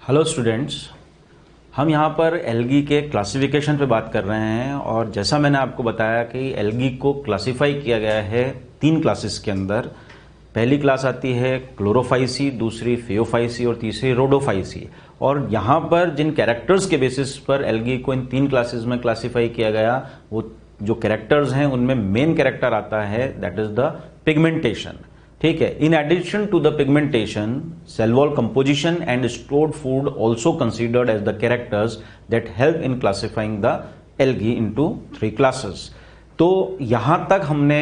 Hello students, हम यहाँ पर एल्गी के क्लासिफिकेशन पे बात कर रहे हैं। और जैसा मैंने आपको बताया कि एल्गी को क्लासिफाई किया गया है 3 क्लासेस के अंदर। पहली क्लास आती है क्लोरोफाइसी, दूसरी फियोफाइसी और तीसरी रोडोफाइसी। और यहाँ पर जिन कैरेक्टर्स के बेसिस पर एल्गी को इन 3 क्लासेस में क्लासिफाई किया गया, वो जो कैरेक्टर्स हैं उनमें मेन कैरेक्टर आता है दैट इज द पिगमेंटेशन। ठीक है। In addition to the pigmentation, cell wall composition and stored food also considered as the characters that help in classifying the algae into 3 classes. तो यहां तक हमने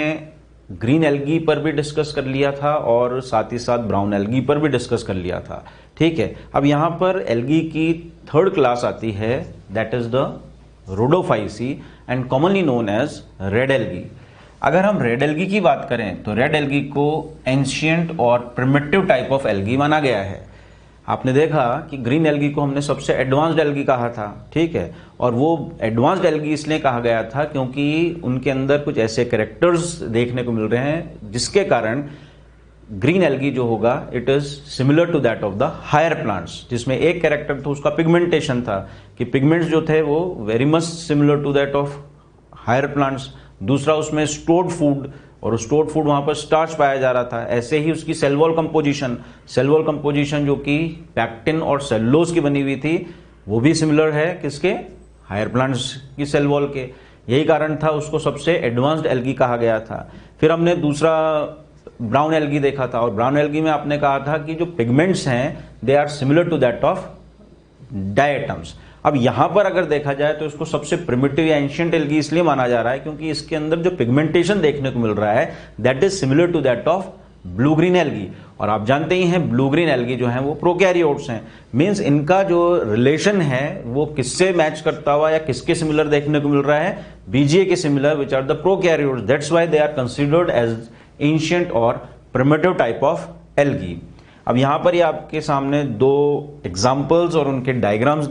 ग्रीन एल्गी पर भी डिस्कस कर लिया था और साथ ही साथ ब्राउन एल्गी पर भी डिस्कस कर लिया था। ठीक है। अब यहां पर एल्गी की 3rd क्लास आती है that is the rhodophyceae and commonly known as red algae. अगर हम रेड एल्गी की बात करें तो रेड एल्गी को एंशिएंट और प्रिमिटिव टाइप ऑफ एल्गी माना गया है। आपने देखा कि ग्रीन एल्गी को हमने सबसे एडवांस्ड एल्गी कहा था। ठीक है। और वो एडवांस्ड एल्गी इसलिए कहा गया था क्योंकि उनके अंदर कुछ ऐसे कैरेक्टर्स देखने को मिल रहे हैं जिसके कारण ग्रीन एल्गी जो होगा it is similar to that of the higher plants, जिसमें एक कैरेक्टर तो उसका पिगमेंटेशन था कि पिगमेंट्स जो थे वो very much similar to that of higher plants. दूसरा उसमें स्टोर्ड फूड, और स्टोर्ड फूड वहां पर स्टार्च पाया जा रहा था। ऐसे ही उसकी सेल वॉल कंपोजिशन जो कि पैक्टिन और सेलुलोज की बनी हुई थी वो भी सिमिलर है किसके, हायर प्लांट्स की सेल वॉल के। यही कारण था उसको सबसे एडवांस्ड एल्गी कहा गया था। फिर हमने दूसरा ब्राउन एल्गी देखा था, और ब्राउन एल्गी में आपने कहा था कि जो पिगमेंट्स हैं they are similar to that of diatoms. अब यहां पर अगर देखा जाए तो इसको सबसे प्रिमिटिव या एंशिएंट एल्गी इसलिए माना जा रहा है क्योंकि इसके अंदर जो पिगमेंटेशन देखने को मिल रहा है that is similar to that of blue green algae. और आप जानते ही हैं ब्लू ग्रीन एल्गी जो है वो प्रोकैरियोट्स हैं। मींस इनका जो रिलेशन है वो किससे मैच करता हुआ या किसके सिमिलर देखने को मिल रहा है, बीजीए के similar which are the prokaryotes. That's why they are considered as ancient और प्रिमिटिव टाइप ऑफ एल्गी। अब यहां पर ये आपके सामने 2 एग्जांपल्स और उनके डायग्राम्स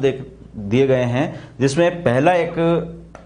दिए गए हैं, जिसमें पहला एक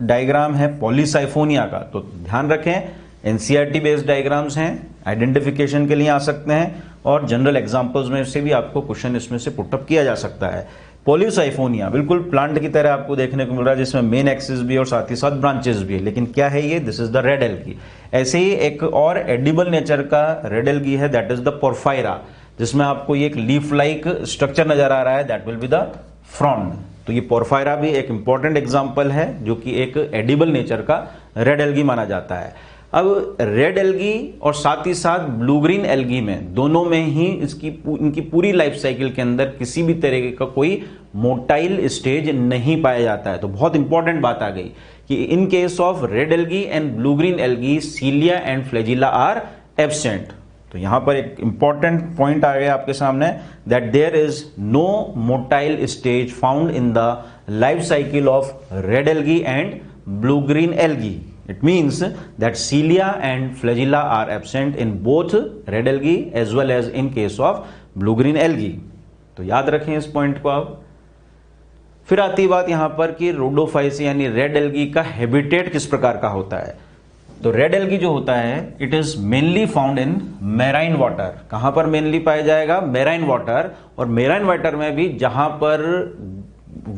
डायग्राम है पॉलीसाइफोनिया का। तो ध्यान रखें एनसीईआरटी बेस्ड डायग्राम्स हैं, आइडेंटिफिकेशन के लिए आ सकते हैं और जनरल एग्जांपल्स में से भी आपको क्वेश्चन इसमें से पुटअप किया जा सकता है। पॉलीसाइफोनिया बिल्कुल प्लांट की तरह आपको देखने को मिल रहा है, जिसमें मेन एक्सिस भी और साथ ही साथ ब्रांचेस भी है। लेकिन क्या है ये, this is the red algae. ऐसे ही एक और एडिबल नेचर का रेड एल्गी है दैट इज द पोरफायरा, जिसमें आपको ये एक लीफ लाइक स्ट्रक्चर नजर आ रहा है, that will be the frond. तो ये पोरफायरा भी एक इंपॉर्टेंट एग्जांपल है जो कि एक एडिबल नेचर का रेड एल्गी माना जाता है। अब रेड एल्गी और साथ ही साथ ब्लू ग्रीन एल्गी में दोनों में ही इनकी पूरी लाइफ साइकिल के अंदर किसी भी तरह का कोई मोटाइल स्टेज नहीं पाया जाता है। तो बहुत इंपॉर्टेंट बात आ गई कि in case of red algae and blue green algae cilia and flagella are absent. तो यहां पर एक इंपॉर्टेंट पॉइंट आ गया आपके सामने that there is no motile stage found in the life cycle of red algae and blue green algae. It means that cilia and flagella are absent in both red algae as well as in case of blue green algae. तो याद रखें इस point को आप। फिर आती बात यहां पर कि रोडोफाइसी यानी रेड एल्गी का हैबिटेट किस प्रकार का होता है। तो रेड एल्गी जो होता है it is mainly found in marine water. कहां पर मेनली पाया जाएगा, मेराइन वाटर। और मेराइन वाटर में भी जहां पर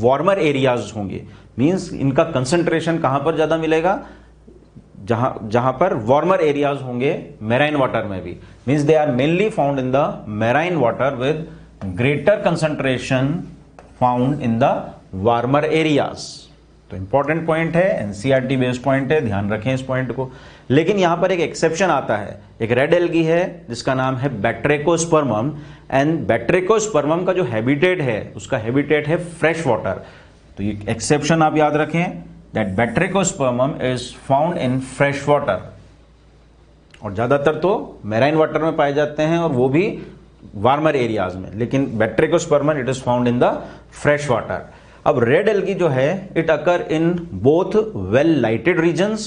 वार्मर एरियाज होंगे, मींस इनका कंसंट्रेशन कहां पर ज्यादा मिलेगा, जहां पर वार्मर एरियाज होंगे मेराइन वाटर में भी, means they are mainly found in the marine water with greater concentration found in the warmer areas. तो इंपॉर्टेंट पॉइंट है, एनसीईआरटी बेस्ड पॉइंट है, ध्यान रखें इस पॉइंट को। लेकिन यहां पर एक एक्सेप्शन आता है। एक रेड एल्गी है जिसका नाम है बैट्रेकोस्पर्मम, एंड बैट्रेकोस्पर्मम का जो हैबिटेट है उसका हैबिटेट है फ्रेश वाटर। तो ये एक्सेप्शन आप याद रखें that batrachospermum is found in fresh water. और ज्यादातर तो मेराइन वाटर में पाए जाते हैं और वो भी वार्मर एरियाज में, लेकिन batrachospermum it is found in the fresh water. अब रेड एल्गी जो है it occur in both well lighted regions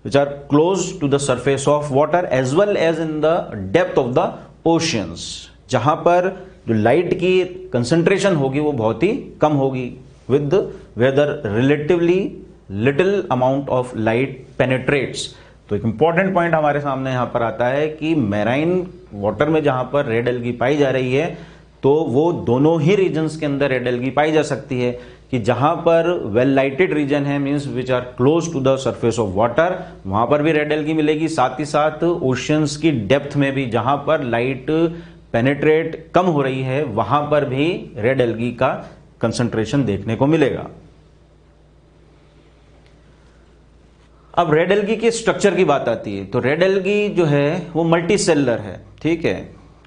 which are close to the surface of water as well as in the depth of the oceans, जहां पर जो light की concentration होगी वो बहुत ही कम होगी with whether relatively little amount of light penetrates. तो एक इंपॉर्टेंट पॉइंट हमारे सामने यहां पर आता है कि मैराइन वाटर में जहां पर रेड एल्गी पाई जा रही है तो वो दोनों ही रीजन्स के अंदर रेड एल्गी पाई जा सकती है कि जहां पर वेल लाइटेड रीजन है, means which are close to the surface of water, वहां पर भी रेड एल्गी मिलेगी। साथ ही साथ ओशियंस की डेप्थ में भी जहां पर लाइट पेनेट्रेट कम हो रही है वहां पर भी रेड एल्गी का कंसंट्रेशन देखने को मिलेगा। अब रेड एल्गी के स्ट्रक्चर की बात आती है, तो रेड एल्गी जो है वो मल्टी सेलुलर है, ठीक है।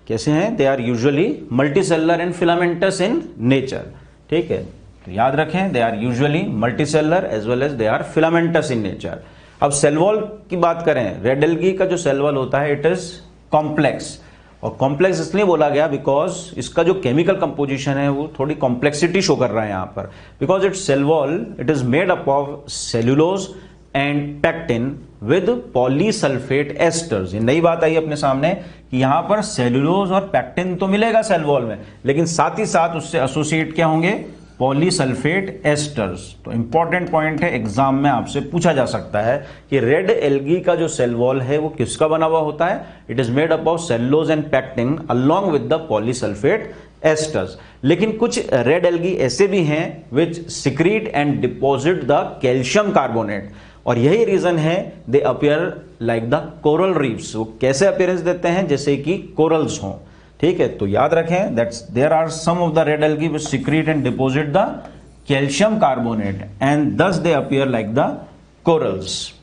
कैसे हैं? They are usually multicellular and filamentous in nature, ठीक है। तो याद रखें, they are usually multicellular as well as they are filamentous in nature. अब सेल वॉल की बात करें, रेड एल्गी का जो सेल वॉल होता है इट इज कॉम्प्लेक्स, और कॉम्प्लेक्स इसलिए बोला गया बिकॉज इसका जो केमिकल कंपोजिशन है वो थोड़ी कॉम्प्लेक्सिटी शो कर रहा है यहां पर, because it's cell wall it is made up of cellulose and pectin with polysulphate esters. ये नई बात आई अपने सामने कि यहां पर सेल्यूलोज और पैक्टिन तो मिलेगा सेल वॉल में, लेकिन साथ ही साथ उससे एसोसिएट क्या होंगे? Polysulphate asters. तो इंपॉर्टेंट पॉइंट है, एग्जाम में आपसे पूछा जा सकता है कि रेड एल्गी का जो सेल वॉल है वो किसका बना हुआ होता है? It is made up of cellulose and pectin along with the polysulphate esters. लेकिन कुछ रेड एल्गी ऐसे भी हैं which secrete and deposit the calcium carbonate, और यही रीजन है they appear like the coral reefs. वो कैसे अपीयरेंस देते हैं? जैसे कि कोरल्स हों, ठीक है। तो याद रखें that's there are some of the red algae which secrete and deposit the calcium carbonate and thus they appear like the corals.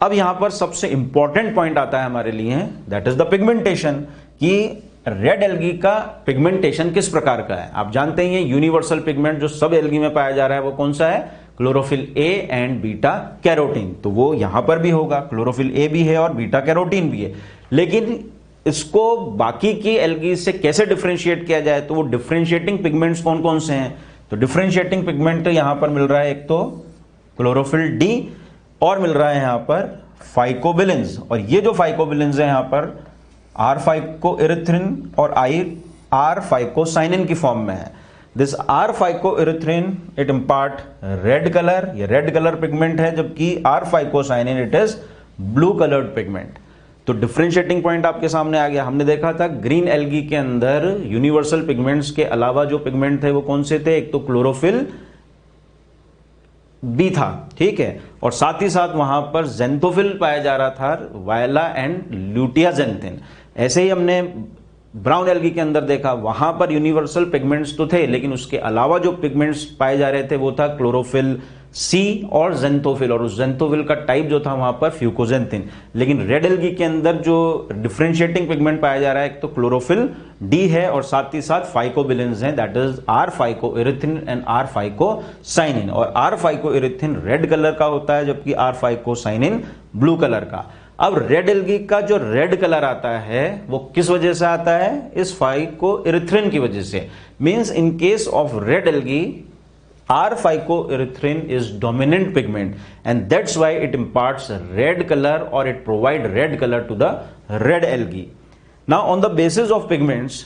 अब यहां पर सबसे इंपॉर्टेंट पॉइंट आता है हमारे लिए, दैट इज द पिगमेंटेशन, कि रेड एल्गी का पिगमेंटेशन किस प्रकार का है। आप जानते हैं यूनिवर्सल पिगमेंट जो सब एल्गी में पाया जा रहा है वो कौन सा है? Chlorophyll A and beta carotene. तो वो यहां पर भी होगा, क्लोरोफिल ए भी है और बीटा कैरोटीन भी है। लेकिन इसको बाकी की एल्गी से कैसे डिफरेंशिएट किया जाए? तो वो डिफरेंशिएटिंग पिगमेंट्स कौन कौन से हैं? तो डिफरेंशिएटिंग पिगमेंट यहां पर मिल रहा है, एक तो क्लोरोफिल डी और मिल रहा है यहां पर फाइकोबिलिन्स। और ये जो फाइकोबिलिन्स है यहां पर आर फाइकोइरिथ्रिन और आर फाइकोसाइनिन की फॉर्म में है। This R phycoerythrin it impart red colour, ये रेड कलर पिगमेंट है, जबकि R phycocyanin it is blue coloured pigment. तो डिफरेंशिएटिंग पॉइंट आपके सामने आ गया। हमने देखा था ग्रीन एल्गी के अंदर यूनिवर्सल पिगमेंट्स के अलावा जो पिगमेंट थे वो कौन से थे? एक तो क्लोरोफिल बी था, ठीक है, और साथ ही साथ वहां पर जेंथोफिल पाया जा रहा था, वायला एंड ल्यूटियाजेंथिन। ऐसे ही हमने ब्राउन एल्गी के अंदर देखा, वहां पर यूनिवर्सल पिगमेंट्स तो थे, लेकिन उसके अलावा जो पिगमेंट्स पाए जा रहे थे वो था क्लोरोफिल सी और जेंथोफिल, और उस जेंथोफिल का टाइप जो था वहां पर फ्यूकोजेंथिन। लेकिन रेड एल्गी के अंदर जो डिफरेंशिएटिंग पिगमेंट पाया जा रहा है एक तो क्लोरोफिल डी है और साथ ही साथ फाइकोबिलिन्स हैं, that is R phycoerythrin and R phycocyanin. और आर फाइकोइरिथ्रिन रेड कलर का होता है जबकि आर फाइकोसाइनिन ब्लू कलर का। अब रेड एल्गी का जो रेड कलर आता है वो किस वजह से आता है? इस फाइकोइरिथ्रिन की वजह से। Means in case of red algae R phycoerythrin is dominant pigment and that's why it imparts red color or it provide red color to the red algae. Now on the basis of pigments,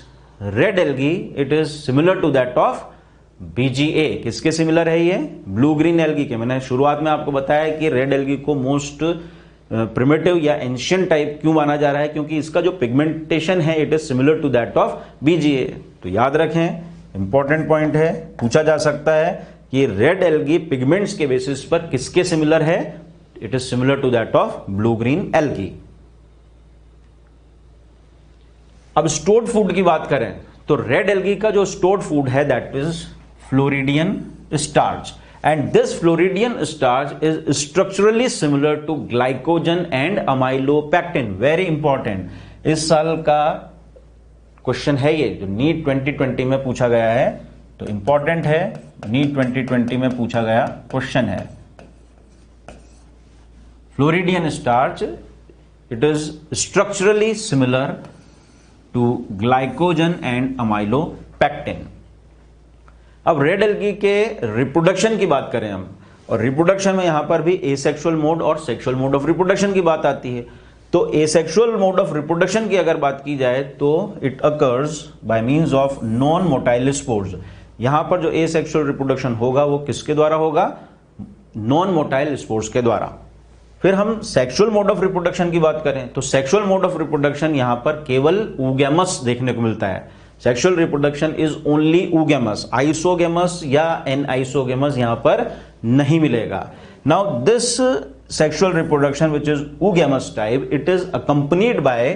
red algae it is similar to that of BGA. किसके similar है ये? Blue green algae के। मैंने शुरुआत में आपको बताया कि रेड एल्गी को मोस्ट प्रिमिटिव या एंशियंट टाइप क्यों माना जा रहा है, क्योंकि इसका जो पिगमेंटेशन है it is similar to that of BGA। तो याद रखें, इंपॉर्टेंट पॉइंट है, पूछा जा सकता है कि रेड एल्गी पिगमेंट्स के बेसिस पर किसके सिमिलर है? It is similar to that of blue green algae. अब स्टोर्ड फूड की बात करें तो रेड एल्गी का जो स्टोर्ड फूड है that is floridean starch, and this floridean starch is structurally similar to glycogen and amylopectin. Very important, इस साल का क्वेश्चन है ये, जो नीट 2020 में पूछा गया है। तो इंपॉर्टेंट है, नीट 2020 में पूछा गया क्वेश्चन है। Floridean starch it is structurally similar to glycogen and amylopectin. अब रेड एल्गी के रिप्रोडक्शन की बात करें हम, और रिप्रोडक्शन में यहां पर भी एसेक्सुअल मोड और सेक्सुअल मोड ऑफ रिप्रोडक्शन की बात आती है। तो एसेक्सुअल मोड ऑफ रिप्रोडक्शन की अगर बात की जाए तो it occurs by means of non motile spores. यहां पर जो एसेक्सुअल रिप्रोडक्शन होगा वो किसके द्वारा होगा? नॉन मोटाइल स्पोर्स के द्वारा। फिर हम सेक्सुअल मोड ऑफ रिप्रोडक्शन की बात करें तो सेक्सुअल मोड ऑफ रिप्रोडक्शन यहां पर केवल ऊगैमस देखने को मिलता है। Sexual reproduction is only oogamous, isogamous या एनआइसोगेमस यहां पर नहीं मिलेगा। Now this sexual reproduction which is oogamous type, it is accompanied by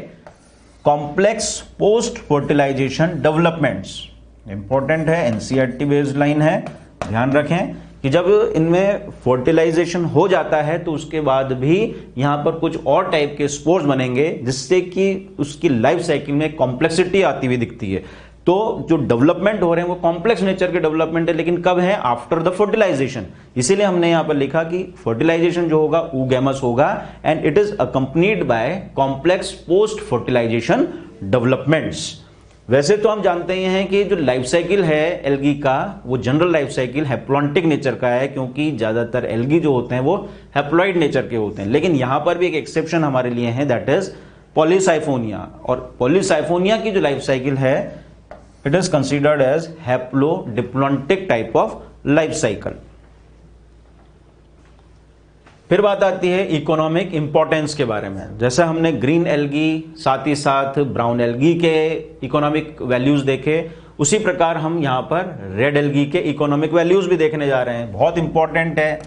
complex post fertilization developments. Important है, एनसीईआरटी बेस्ड लाइन है, ध्यान रखें कि जब इनमें फर्टिलाइजेशन हो जाता है तो उसके बाद भी यहां पर कुछ और टाइप के स्पोर्स बनेंगे जिससे कि उसकी लाइफ साइकिल में कॉम्प्लेक्सिटी आती हुई दिखती है। तो जो डेवलपमेंट हो रहे हैं वो कॉम्प्लेक्स नेचर के डेवलपमेंट है, लेकिन कब है? After the fertilization. इसीलिए हमने यहां पर लिखा कि फर्टिलाइजेशन जो होगा oogamous होगा and it is accompanied by complex post fertilization developments. वैसे तो हम जानते ही हैं कि जो लाइफ साइकिल है एल्गी का वो general life cycle haplontic nature का है, क्योंकि ज्यादातर एल्गी जो होते हैं वो हैप्लॉइड नेचर के होते हैं। लेकिन यहां पर भी एक एक्सेप्शन हमारे लिए है, दैट इज पॉलीसाइफोनिया। और पॉलीसाइफोनिया की जो लाइफ साइकिल है it is considered as haplodiplontic type of life cycle. फिर बात आती है इकोनॉमिक इंपॉर्टेंस के बारे में। जैसे हमने ग्रीन एल्गी साथ ही साथ ब्राउन एल्गी के इकोनॉमिक वैल्यूज देखे, उसी प्रकार हम यहां पर रेड एल्गी के इकोनॉमिक वैल्यूज भी देखने जा रहे हैं। बहुत इंपॉर्टेंट है,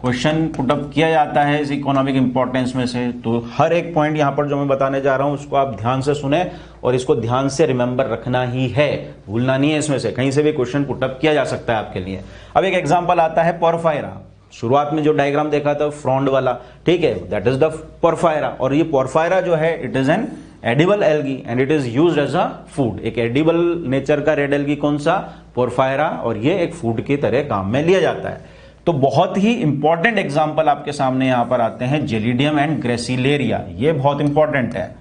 क्वेश्चन पुटअप किया जाता है इस इकोनॉमिक इंपॉर्टेंस में से। तो हर एक पॉइंट यहां पर जो मैं बताने जा रहा हूं उसको आप ध्यान से सुने और इसको ध्यान से रिमेंबर रखना ही है, भूलना नहीं है। इसमें से कहीं से भी क्वेश्चन पुटअप किया जा सकता है आपके लिए। अब एक एग्जाम्पल आता है पोरफायरा। शुरुआत में जो डायग्राम देखा था फ्रॉन्ड वाला, ठीक है, दैट इज द पोरफायरा। और ये पोरफायरा जो है it is an edible algae and it is used as a food. एक एडिबल नेचर का रेड एल्गी कौन सा? पोरफायरा। और ये एक फूड की तरह काम में लिया जाता है। तो बहुत ही इंपॉर्टेंट एग्जांपल आपके सामने यहां पर आते हैं, जेलिडियम एंड ग्रेसिलेरिया। ये बहुत इंपॉर्टेंट है,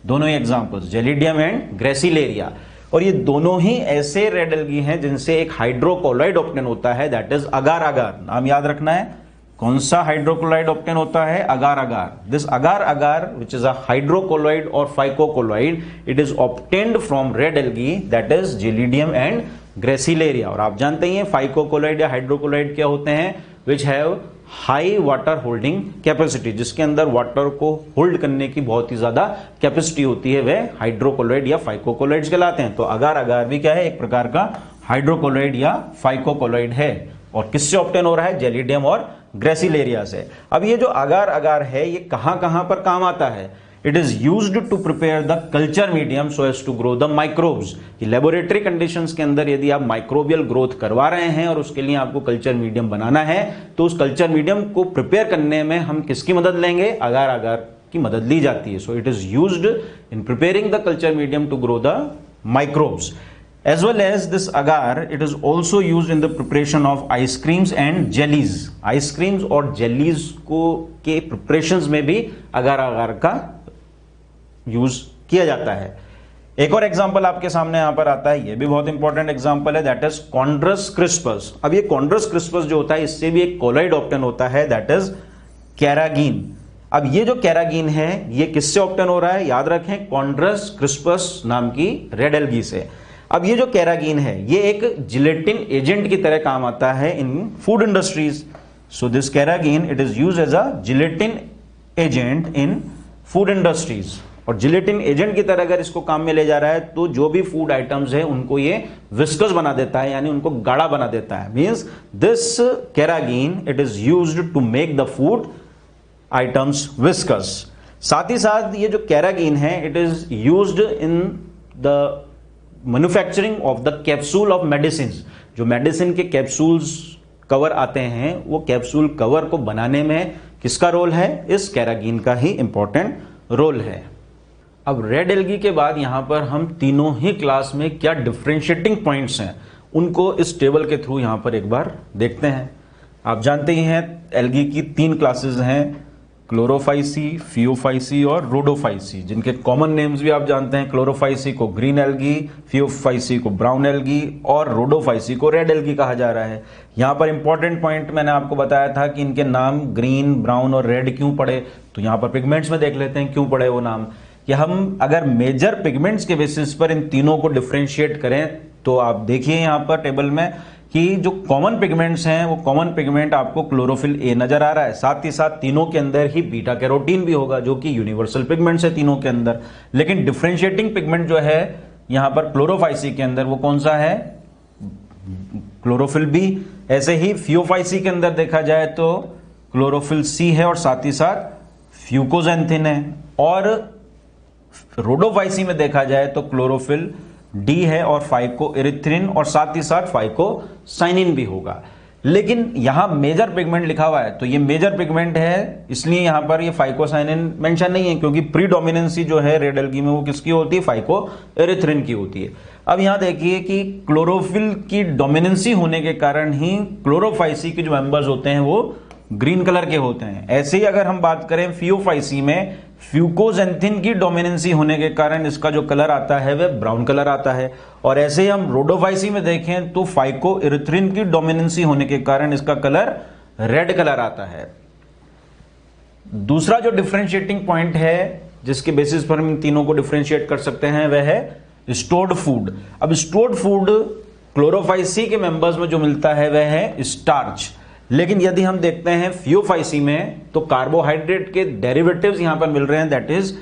दोनों ही एग्जांपल्स, जेलिडियम एंड ग्रेसिलेरिया। और ये दोनों ही ऐसे रेड एल्गी हैं जिनसे एक हाइड्रोकोलॉइड ऑप्टेन होता है, दैट इज अगार अगार। नाम याद रखना है, कौन सा हाइड्रोकोलॉइड ऑप्टेन होता है? Agar agar. This agar agar which is a hydrocolloid और phycocolloid, it is obtained from red algae that is gelidium and gracilaria. और आप जानते ही हैं फाइकोकोलॉइड या हाइड्रोकोलॉइड क्या होते हैं? Which have high water holding capacity, जिसके अंदर वाटर को होल्ड करने की बहुत ही ज्यादा कैपेसिटी होती है, वे हाइड्रोकोलॉइड या फाइकोकोलॉइड्स कहलाते हैं। तो अगार अगार भी क्या है? एक प्रकार का हाइड्रोकोलॉइड या फाइकोकोलॉइड है। और किससे ऑब्टेन हो रहा है? जेलिडियम और ग्रेसिलेरिया से। अब ये जो अगार अगार है ये कहां कहां पर काम आता है? It is used to prepare the culture medium so as to grow the microbes. Laboratory conditions के अंदर यदि आप माइक्रोबियल ग्रोथ करवा रहे हैं और उसके लिए आपको कल्चर मीडियम बनाना है, तो उस कल्चर मीडियम को प्रिपेयर करने में हम किसकी मदद लेंगे? अगार अगार की मदद ली जाती है। So it is used in preparing the culture medium to grow the microbes. As well as this agar, it is also used in the preparation of ice creams and jellies. Ice creams और jellies को के preparations में भी agar agar का use किया जाता है। एक और एग्जांपल आपके सामने यहां पर आता है, ये भी बहुत इंपॉर्टेंट एग्जांपल है, दैट इज कॉन्ड्रस क्रिस्पस। अब ये कॉन्ड्रस क्रिस्पस जो होता है इससे भी एक कोलॉइड ऑप्टेन होता है, दैट इज कैरागीन। अब ये जो कैरागीन है ये किससे ऑप्टेन हो रहा है? याद रखें, कॉन्ड्रस क्रिस्पस नाम की रेड एल्गी से। अब ये जो कैरागीन है ये एक जिलेटिन एजेंट की तरह काम आता है in food industries. So this carrageenan it is used as a gelatin agent in food industries. और जिलेटिन एजेंट की तरह अगर इसको काम में ले जा रहा है तो जो भी फूड आइटम्स है उनको ये विस्कस बना देता है, यानी उनको गाढ़ा बना देता है। Means this carrageenan it is used to make the food items viscous. साथ ही साथ ये जो कैरागीन है it is used in the manufacturing of the capsule of medicine. जो मेडिसिन के कैप्सूल्स कवर आते हैं वो कैप्सूल कवर को बनाने में किसका रोल है? इस कैरागीन का ही इंपॉर्टेंट रोल है। अब रेड एल्गी के बाद यहां पर हम तीनों ही क्लास में क्या डिफरेंशिएटिंग पॉइंट्स हैं उनको इस टेबल के थ्रू यहां पर एक बार देखते हैं। आप जानते ही हैं एल्गी की 3 क्लासेस हैं, क्लोरोफाइसी, फियोफाइसी और रोडोफाइसी, जिनके कॉमन नेम्स भी आप जानते हैं। क्लोरोफाइसी को ग्रीन एल्गी, फियोफाइसी को ब्राउन एल्गी और रोडोफाइसी को रेड एल्गी कहा जा रहा है। यहां पर इंपॉर्टेंट पॉइंट मैंने आपको बताया था कि इनके नाम ग्रीन, ब्राउन और रेड क्यों पड़े, तो यहां पर पिगमेंट्स में देख लेते हैं क्यों पड़े वो नाम। कि हम अगर मेजर पिगमेंट्स के बेसिस पर इन तीनों को डिफरेंशिएट करें तो आप देखिए यहां पर टेबल में कि जो कॉमन पिगमेंट्स हैं वो कॉमन पिगमेंट आपको क्लोरोफिल ए नजर आ रहा है। साथ ही साथ तीनों के अंदर ही बीटा कैरोटीन भी होगा जो कि यूनिवर्सल पिगमेंट्स है तीनों के अंदर। लेकिन डिफरेंशिएटिंग पिगमेंट जो है यहां पर क्लोरोफाइसी के अंदर वो कौन सा है, क्लोरोफिल बी। ऐसे ही फियोफाइसी के अंदर देखा जाए तो क्लोरोफिल सी है और साथ ही साथ फ्यूकोजेंथिन है, और रोडोफाइसी में देखा जाए तो क्लोरोफिल डी है और फाइकोइरिथ्रिन और साथ ही साथ फाइकोसाइनिन भी होगा। लेकिन यहां मेजर पिगमेंट लिखा हुआ है तो ये मेजर पिगमेंट है, इसलिए यहां पर ये फाइकोसाइनिन मेंशन नहीं है, क्योंकि प्रीडोमिनेंसी जो है रेड एल्गी में वो किसकी होती है, फाइकोइरिथ्रिन की होती है। अब यहां देखिए कि क्लोरोफिल की डोमिनेंसी होने के कारण ही क्लोरोफाइसी के जो मेंबर्स होते हैं वो ग्रीन कलर के होते हैं। ऐसे ही अगर हम बात करें फियोफाइसी में, फ्यूकोजेंथिन की डोमिनेंसी होने के कारण इसका जो कलर आता है वह ब्राउन कलर आता है, और ऐसे ही हम रोडोफाइसी में देखें तो फाइकोइरिथ्रिन की डोमिनेंसी होने के कारण इसका कलर रेड कलर आता है। दूसरा जो डिफरेंशिएटिंग पॉइंट है जिसके बेसिस पर हम इन तीनों को डिफरेंशिएट कर सकते हैं वह है स्टोर्ड फूड। अब स्टोर्ड फूड क्लोरोफाइसी के मेंबर्स में जो मिलता है वह है स्टार्च, लेकिन यदि हम देखते हैं फियोफाइसी में तो कार्बोहाइड्रेट के डेरिवेटिव्स यहां पर मिल रहे हैं, that is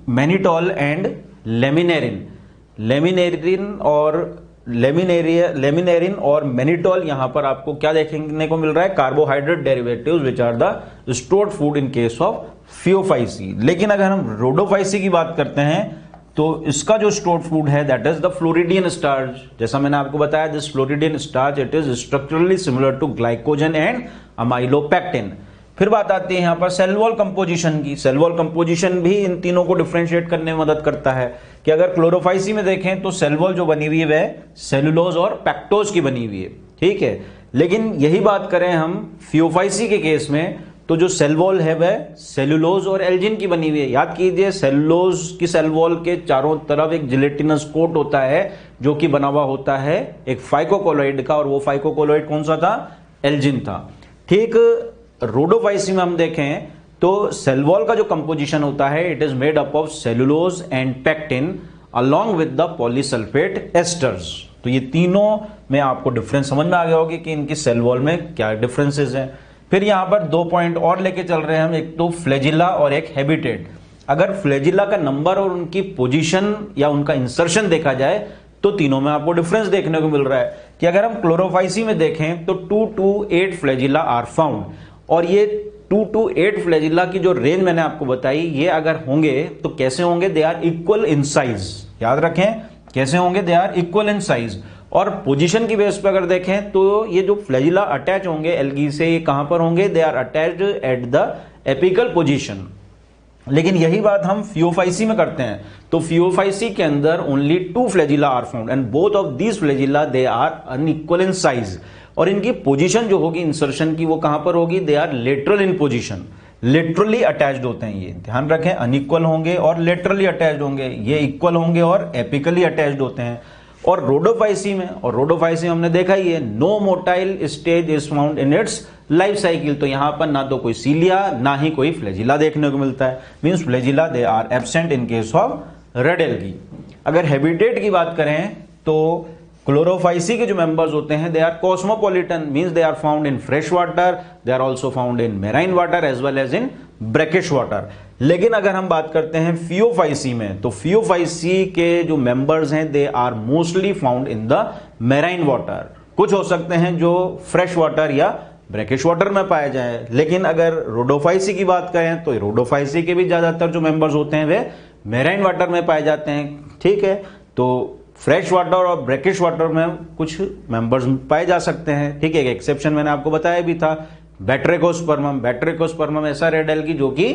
mannitol and laminarin. Laminarin और मैनिटॉल यहां पर आपको क्या देखने को मिल रहा है, carbohydrate derivatives which are the stored food in case of phaeophyceae. लेकिन अगर हम रोडोफाइसी की बात करते हैं तो इसका जो स्टोर्ड फूड है that is the floridean starch. जैसा मैंने आपको बताया, this floridean starch it is structurally similar to glycogen and amylopectin. फिर बात आती है यहां पर सेल वॉल कंपोजिशन की। सेल वॉल कंपोजिशन भी इन तीनों को डिफरेंशिएट करने में मदद करता है कि अगर क्लोरोफाइसी में देखें तो सेल वॉल जो बनी हुई है वह सेलुलोज और पैक्टोज की बनी हुई है, ठीक है। लेकिन यही बात करें हम फियोफाइसी के केस में तो जो सेल वॉल है वह सेलुलोज और एल्जिन की बनी हुई है। याद कीजिए, सेलुलोज की सेल वॉल के चारों तरफ एक जिलेटिनस कोट होता है जो कि बना हुआ होता है एक फाइकोकोलॉइड का, और वो फाइकोकोलॉइड कौन सा था, एल्जिन था। ठीक रोडोफाइसी में हम देखें तो सेल वॉल का जो कंपोजिशन होता है it is made up of cellulose and pectin along with the polysulphate asters. तो ये तीनों में आपको डिफरेंस समझ में आ गया होगा कि इनकी सेल वॉल में क्या डिफरेंसेस हैं। फिर यहां पर 2 पॉइंट और लेके चल रहे हैं हम, एक तो फ्लैजिला और एक हैबिटेट। अगर फ्लैजिला का नंबर और उनकी पोजीशन या उनका इंसर्शन देखा जाए तो तीनों में आपको डिफरेंस देखने को मिल रहा है कि अगर हम क्लोरोफाइसी में देखें तो 2 to 8 फ्लैजिला आर फाउंड, और ये 2 to 8 फ्लैजिला की जो रेंज मैंने आपको बताई ये अगर होंगे तो कैसे होंगे, they are equal in size. याद रखें कैसे होंगे, they are equal in size. और पोजीशन की बेस पर अगर देखें तो ये जो फ्लैजिला अटैच होंगे एल्गी से, ये कहां पर होंगे, they are attached at the apical position. लेकिन यही बात हम फियोफाइसी में करते हैं तो फियोफाइसी के अंदर only 2 flagella are found and both of these flagella they are unequal in size, और इनकी पोजीशन जो होगी इंसर्शन की वो कहां पर होगी, they are lateral in position, laterally attached होते हैं। ये ध्यान रखें, अनइक्वल होंगे और लेटरली अटैच्ड होंगे, ये इक्वल होंगे और एपिकली अटैच्ड होते हैं। और रोडोफाइसी में हमने देखा ही है, no motile stage is found in its life cycle. तो यहां पर ना तो कोई सीलिया ना ही कोई फ्लैजिला देखने को मिलता है, means flagella they are absent in case of red algae. अगर हैबिटेट की बात करें तो क्लोरोफाइसी के जो मेंबर्स होते हैं they are cosmopolitan, means they are found in fresh water, they are also found in marine water as well as in brackish water. लेकिन अगर हम बात करते हैं फियोफाइसी में तो फियोफाइसी के जो मेंबर्स हैं they are mostly found in the marine water. कुछ हो सकते हैं जो फ्रेश वाटर या ब्रैकिश वाटर में पाए जाए, लेकिन अगर रोडोफाइसी की बात करें तो रोडोफाइसी के भी ज्यादातर जो मेंबर्स होते हैं वे मेराइन वाटर में पाए जाते हैं, ठीक है। तो फ्रेश वाटर और ब्रैकिश वाटर में कुछ मेंबर्स पाए जा सकते हैं, ठीक है। एक एक्सेप्शन मैंने आपको बताया भी था, बैट्रिकोस्पर्मम ऐसा रेड एल्गी जो कि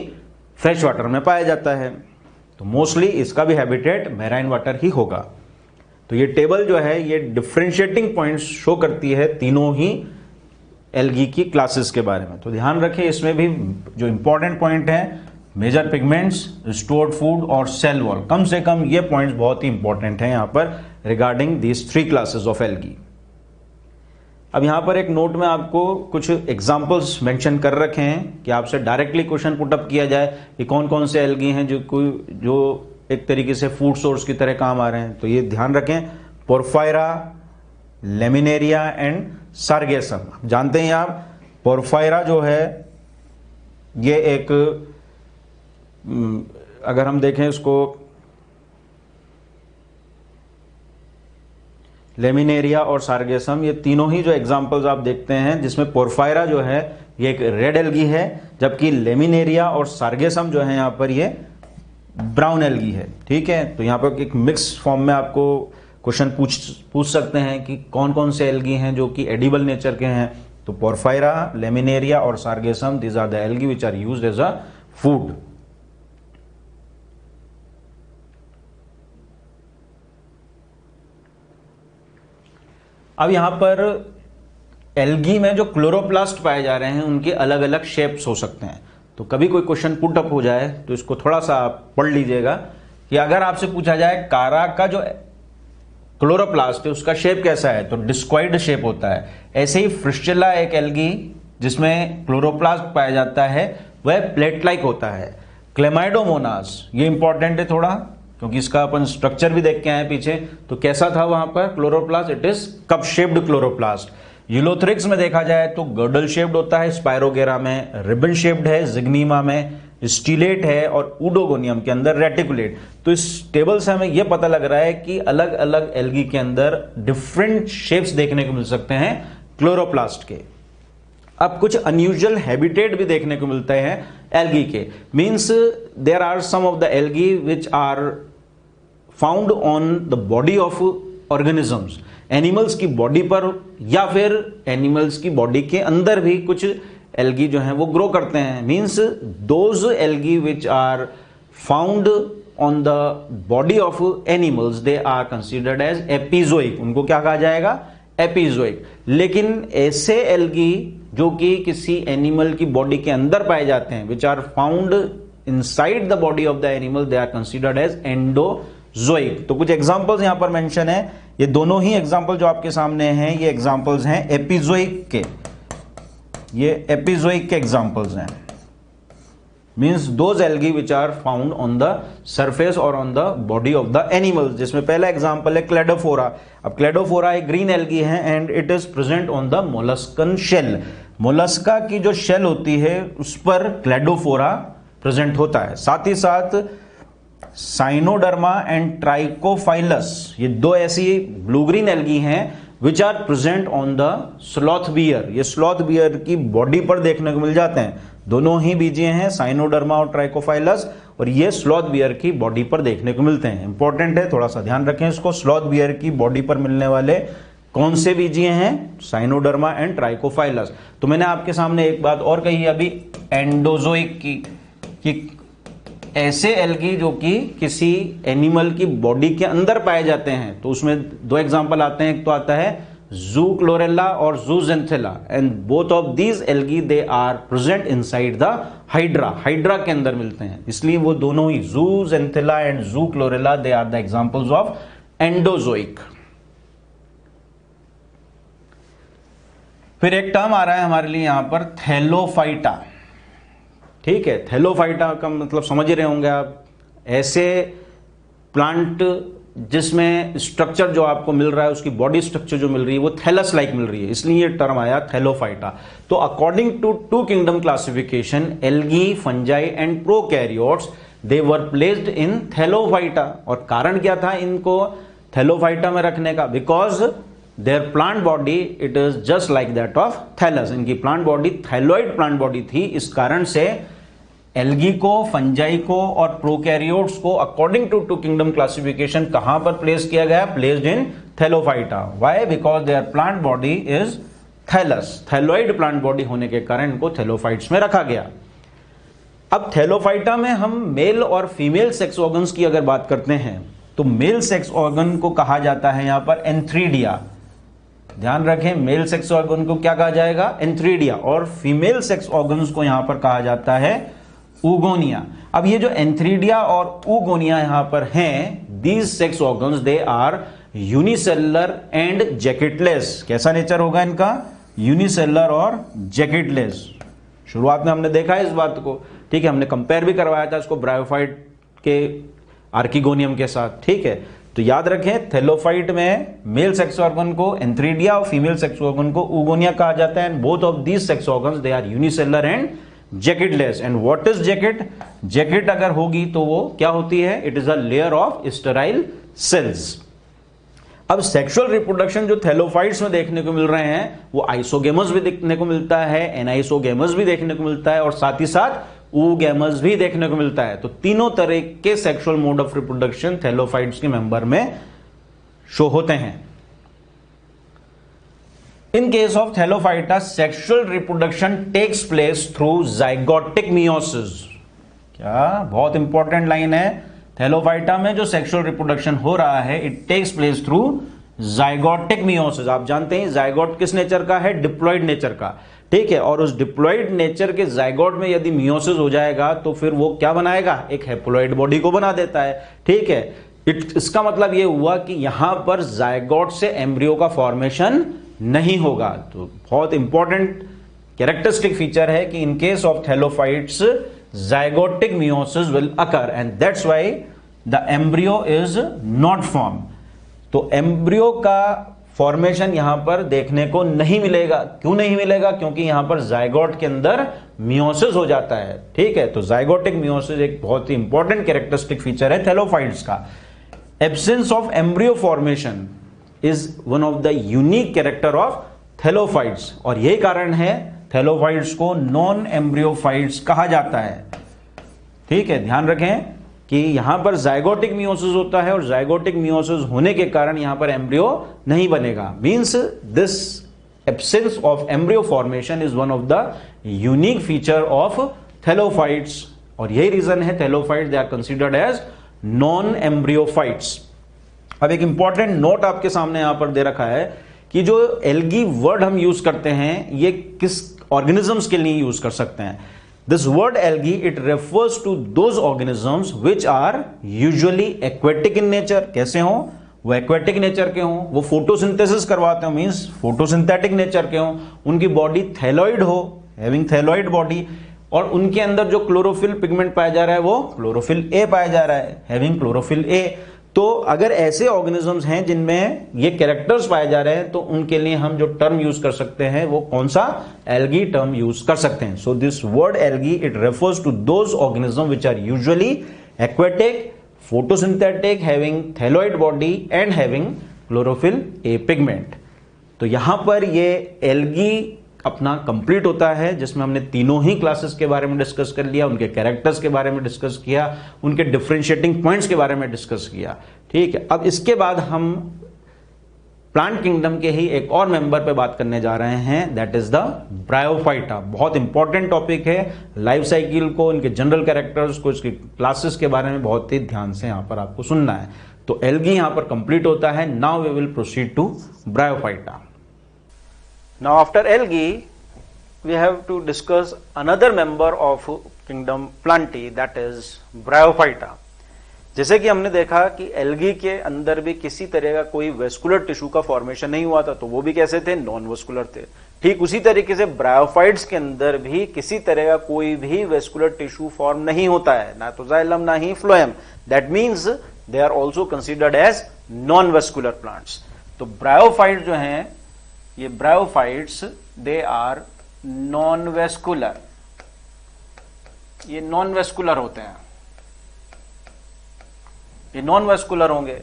फ्रेश वाटर में पाया जाता है। तो मोस्टली इसका भी हैबिटेट मैराइन वाटर ही होगा। तो ये टेबल जो है ये डिफरेंशिएटिंग पॉइंट्स शो करती है तीनों ही एल्गी की क्लासेस के बारे में। तो ध्यान रखें इसमें भी जो इंपॉर्टेंट पॉइंट है, मेजर पिगमेंट्स, स्टोर्ड फूड और सेल वॉल, कम से कम ये पॉइंट्स बहुत ही इंपॉर्टेंट हैं यहां पर regarding these 3 classes of algae. अब यहां पर एक नोट में आपको कुछ एग्जांपल्स मेंशन कर रखे हैं कि आपसे डायरेक्टली क्वेश्चन पुटअप किया जाए कि कौन कौन से एल्गी हैं जो एक तरीके से फूड सोर्स की तरह काम आ रहे हैं। तो ये ध्यान रखें, पोरफायरा, लेमिनेरिया एंड सार्गेसम। जानते हैं आप पोरफायरा जो है ये एक, अगर हम देखें इसको लेमिनेरिया और सार्गेसम, ये तीनों ही जो एग्जांपल्स आप देखते हैं, जिसमें पोरफायरा जो है ये एक रेड एल्गी है, जबकि लेमिनेरिया और सार्गेसम जो है यहाँ पर ये ब्राउन एल्गी है। ठीक है, तो यहाँ पर एक मिक्स फॉर्म में आपको क्वेश्चन पूछ सकते हैं कि कौन कौन से एल्गी हैं जो कि एडिबल नेचर के हैं। तो पोरफायरा, लेमिनेरिया और sargassum, these are the algae which are used as a food. अब यहां पर एल्गी में जो क्लोरोप्लास्ट पाए जा रहे हैं उनके अलग अलग शेप्स हो सकते हैं। तो कभी कोई क्वेश्चन पुट अप हो जाए तो इसको थोड़ा सा आप पढ़ लीजिएगा कि अगर आपसे पूछा जाए कारा का जो क्लोरोप्लास्ट है उसका शेप कैसा है, तो डिस्क्वाइड शेप होता है। ऐसे ही फ्रिस्टिला एक एल्गी जिसमें क्लोरोप्लास्ट पाया जाता है वह प्लेट लाइक होता है। क्लेमाइडोमोनास, ये इंपॉर्टेंट है थोड़ा, क्योंकि इसका अपन स्ट्रक्चर भी देख के आए पीछे। तो कैसा था वहां पर chloroplast, it is cup shaped chloroplast. Ulothrix में देखा जाए तो गर्डल शेप्ड होता है, स्पायरोगेरा में रिबन शेप्ड है, जिग्नीमा में स्टीलेट है और ऊडोगोनियम के अंदर रेटिकुलेट। तो इस टेबल से हमें यह पता लग रहा है कि अलग अलग एल्गी के अंदर डिफरेंट शेप्स देखने को मिल सकते हैं क्लोरोप्लास्ट के। अब कुछ अनयूजुअल हैबिटेट भी देखने को मिलते हैं एल्गी के, means there are some of the algae which are found on the body of organisms, animals की बॉडी पर या फिर एनिमल्स की बॉडी के अंदर भी कुछ एल्गी जो हैं वो ग्रो करते हैं। Means those algae which are found on the body of animals they are considered as epizoic, उनको क्या कहा जाएगा, एपिजोइक। लेकिन ऐसे एल्गी जो कि किसी एनिमल की बॉडी के अंदर पाए जाते हैं which are found inside the body of the animal, they are considered as endozoic. तो कुछ एग्जांपल्स यहां पर मेंशन है, ये दोनों ही एग्जांपल जो आपके सामने हैं ये एग्जांपल्स हैं एपिजोइक के, ये एपिजोइक के एग्जांपल्स हैं। Means those algae which are found on the surface और on the body of the animals, जिसमें पहला एग्जांपल है क्लेडोफोरा। अब क्लेडोफोरा एक ग्रीन एल्गी है and it is present on the molluscan shell. Mollusca की जो शेल होती है उस पर क्लेडोफोरा प्रेजेंट होता है। साथ ही साथ साइनोडर्मा एंड ट्राइकोफाइलस, ये दो ऐसी ब्लू ग्रीन एल्गी हैं which are present on the sloth bear, ये स्लॉथ बियर की बॉडी पर देखने को मिल जाते हैं। दोनों ही बीजीय हैं, साइनोडर्मा और ट्राइकोफाइलस, और ये स्लॉथ बियर की बॉडी पर देखने को मिलते हैं। इंपॉर्टेंट है, थोड़ा सा ध्यान रखें इसको। स्लॉथ बियर की बॉडी पर मिलने वाले कौन से बीजीय हैं, साइनोडर्मा एंड ट्राइकोफाइलस। तो मैंने आपके सामने एक बात और कही अभी एंडोजोइक की, कि ऐसे एल्गी जो कि किसी एनिमल की बॉडी के अंदर पाए जाते हैं, तो उसमें दो एग्जांपल आते हैं। एक तो आता है जू क्लोरेला और zooxanthella, and both of these algae they are present inside the hydra, hydra के अंदर मिलते हैं, इसलिए वो दोनों ही zooxanthella and zoochlorella they are the examples of endozoic. फिर एक टर्म आ रहा है हमारे लिए यहां पर थैलोफाइटा। ठीक है, थैलोफाइटा का मतलब समझ ही रहे होंगे आप, ऐसे प्लांट जिसमें स्ट्रक्चर जो आपको मिल रहा है, उसकी बॉडी स्ट्रक्चर जो मिल रही है वो थैलस लाइक मिल रही है, इसलिए ये टर्म आया थैलोफाइटा। तो according to two kingdom classification, algae, fungi and prokaryotes they were placed in thallophyta. और कारण क्या था इनको थैलोफाइटा में रखने का, because their plant body it is just like that of thallus, इनकी plant body thalloid plant body थी। इस कारण से एल्गी को, फंजाई को और प्रोकैरियोट्स को according to two kingdom classification कहां पर प्लेस किया गया, placed in Thallophyta. Why, because their plant body is thallus, thalloid plant body होने के कारण इनको थैलोफाइट्स में रखा गया। अब थैलोफाइटा में हम मेल और फीमेल सेक्स ऑर्गन्स की अगर बात करते हैं तो मेल सेक्स ऑर्गन को कहा जाता है यहां पर एंथ्रीडिया। ध्यान रखें, मेल सेक्स ऑर्गन को क्या कहा जाएगा, एंथ्रीडिया, और फीमेल सेक्स ऑर्गन्स को यहां पर कहा जाता है ऊगोनिया। अब ये जो एंथ्रीडिया और ऊगोनिया यहां पर हैं, these sex organs they are unicellular and jacketless. कैसा नेचर होगा इनका, यूनिसेलुलर और जैकेटलेस। शुरुआत में हमने देखा है इस बात को, ठीक है, हमने कंपेयर भी करवाया था इसको ब्रायोफाइट के आर्किगोनियम के साथ। ठीक है, तो याद रखें थैलोफाइट में मेल सेक्स ऑर्गन को एंथ्रीडिया और फीमेल सेक्स ऑर्गन को ऊगोनिया कहा जाता है। Both of these sex organs they are unicellular and jacketless. And what is jacket, jacket अगर होगी तो वो क्या होती है, it is a layer of sterile cells. अब सेक्सुअल रिप्रोडक्शन जो थैलोफाइट्स में देखने को मिल रहे हैं वो आइसोगेमस भी देखने को मिलता है, एनाइसोगेमस भी देखने को मिलता है और साथ ही साथ oogamous भी देखने को मिलता है। तो तीनों तरह के sexual mode of reproduction thallophytes के मेंबर में शो होते हैं। In case of Thallophyta sexual reproduction takes place through zygotic meiosis. क्या बहुत इंपॉर्टेंट लाइन है, थैलोफाइटा में जो सेक्सुअल रिप्रोडक्शन हो रहा है it takes place through zygotic meiosis. आप जानते हैं जाइगोट किस नेचर का है, डिप्लॉइड नेचर का, ठीक है। और उस डिप्लॉइड नेचर के जाइगोट में यदि मियोसिस हो जाएगा तो फिर वो क्या बनाएगा, एक हैप्लॉइड बॉडी को बना देता है, ठीक है। इसका मतलब ये हुआ कि यहां पर जाइगोट से एम्ब्रियो का फॉर्मेशन नहीं होगा। तो बहुत इंपॉर्टेंट कैरेक्टरिस्टिक फीचर है कि in case of thallophytes zygotic meiosis will occur and that's why the embryo is not form. तो एम्ब्रियो का फॉर्मेशन यहां पर देखने को नहीं मिलेगा। क्यों नहीं मिलेगा, क्योंकि यहां पर जाइगोट के अंदर मियोसिस हो जाता है, ठीक है। तो जाइगोटिक मियोसिस एक बहुत ही इंपॉर्टेंट कैरेक्टरिस्टिक फीचर है थैलोफाइट्स का। Absence of embryo formation is one of the unique character of thallophytes और यही कारण है थैलोफाइट्स को नॉन एम्ब्रियोफाइट्स कहा जाता है, ठीक है। ध्यान रखें कि यहां पर जाइगोटिक मियोसिस होता है और जाइगोटिक मियोसिस होने के कारण यहां पर एम्ब्रियो नहीं बनेगा। Means this absence of embryo formation is one of the unique feature of thallophytes और यही रीजन है thallophytes they are considered as non embryophytes. अब एक इंपॉर्टेंट नोट आपके सामने यहां पर दे रखा है कि जो एल्गी वर्ड हम यूज करते हैं ये किस ऑर्गेनिजम्स के लिए यूज कर सकते हैं। This word algae, it refers to those organisms which are usually aquatic in nature। कैसे हो, वो aquatic नेचर के हों, वो फोटोसिंथेसिस करवाते हो मींस फोटोसिंथेटिक नेचर के हों, उनकी बॉडी थैलॉइड हो, हैविंग थैलॉइड बॉडी, और उनके अंदर जो क्लोरोफिल पिगमेंट पाया जा रहा है वो क्लोरोफिल ए पाया जा रहा है, हैविंग क्लोरोफिल ए। तो अगर ऐसे ऑर्गेनिजम्स हैं जिनमें ये कैरेक्टर्स पाए जा रहे हैं तो उनके लिए हम जो टर्म यूज कर सकते हैं वो कौन सा, एल्गी टर्म यूज कर सकते हैं। So this word algae it refers to those organism which are usually aquatic, photosynthetic, having thalloid body and having chlorophyll a pigment. तो यहां पर ये एल्गी अपना कंप्लीट होता है जिसमें हमने तीनों ही क्लासेस के बारे में डिस्कस कर लिया, उनके कैरेक्टर्स के बारे में डिस्कस किया, उनके डिफरेंशिएटिंग पॉइंट्स के बारे में डिस्कस किया, ठीक है। अब इसके बाद हम प्लांट किंगडम के ही एक और मेंबर पे बात करने जा रहे हैं, दैट इज द ब्रायोफाइटा। बहुत इंपॉर्टेंट टॉपिक है, लाइफ साइकिल को, इनके जनरल कैरेक्टर्स को, इसकी क्लासेस के बारे में बहुत ही ध्यान से यहां पर आपको सुनना है। तो एल्गी यहां पर कंप्लीट होता है। Now we will proceed to Bryophyta. Now after algae, we have to discuss another member of kingdom Plantae, that is Bryophyta। जैसे कि हमने देखा कि एल्गी के अंदर भी किसी तरह का कोई वेस्कुलर टिश्यू का फॉर्मेशन नहीं हुआ था, तो वो भी कैसे थे, नॉन वेस्कुलर थे। ठीक उसी तरीके से ब्रायोफाइट्स के अंदर भी किसी तरह का कोई भी वेस्कुलर टिश्यू फॉर्म नहीं होता है, ना तो जाइलम ना ही phloem. That means they are also considered as non vascular plants. तो ब्रायोफाइट जो हैं ये bryophytes they are non vascular, ये नॉन वेस्कुलर होते हैं, ये नॉन वेस्कुलर होंगे।